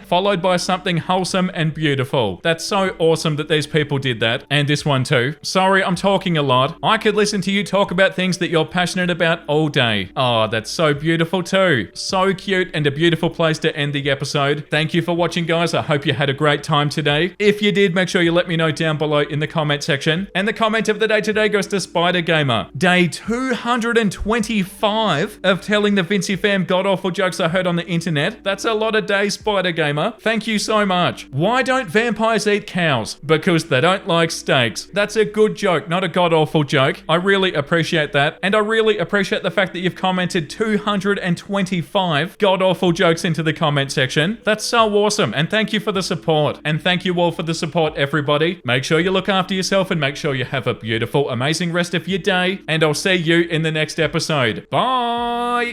followed by something wholesome and beautiful. That's so awesome that these people did that. And this one too. Sorry, I'm talking a lot. I could listen to you talk about things that you're passionate about all day. Oh, that's so beautiful too. So cute and a beautiful place to end the episode. Thank you for watching, guys. I hope you had a great time today. If you did, make sure you let me know down below in the comment section. And the comment of the day today goes to Spider Gamer. Day 225 of telling the Vincey fam god-awful jokes I heard on the internet. That's a lot of days, Spider Gamer. Thank you so much. Why don't vampires eat cows? Because they don't like steaks. That's a good joke, not a god-awful joke. I really appreciate that. And I really appreciate the fact that you've commented 225 god-awful jokes into the comment section. That's so awesome. And thank you for the support. And thank you all for the support, everybody. Make sure you look after yourself and make sure you have a beautiful, amazing rest of your day. And I'll see you in the next episode. Bye!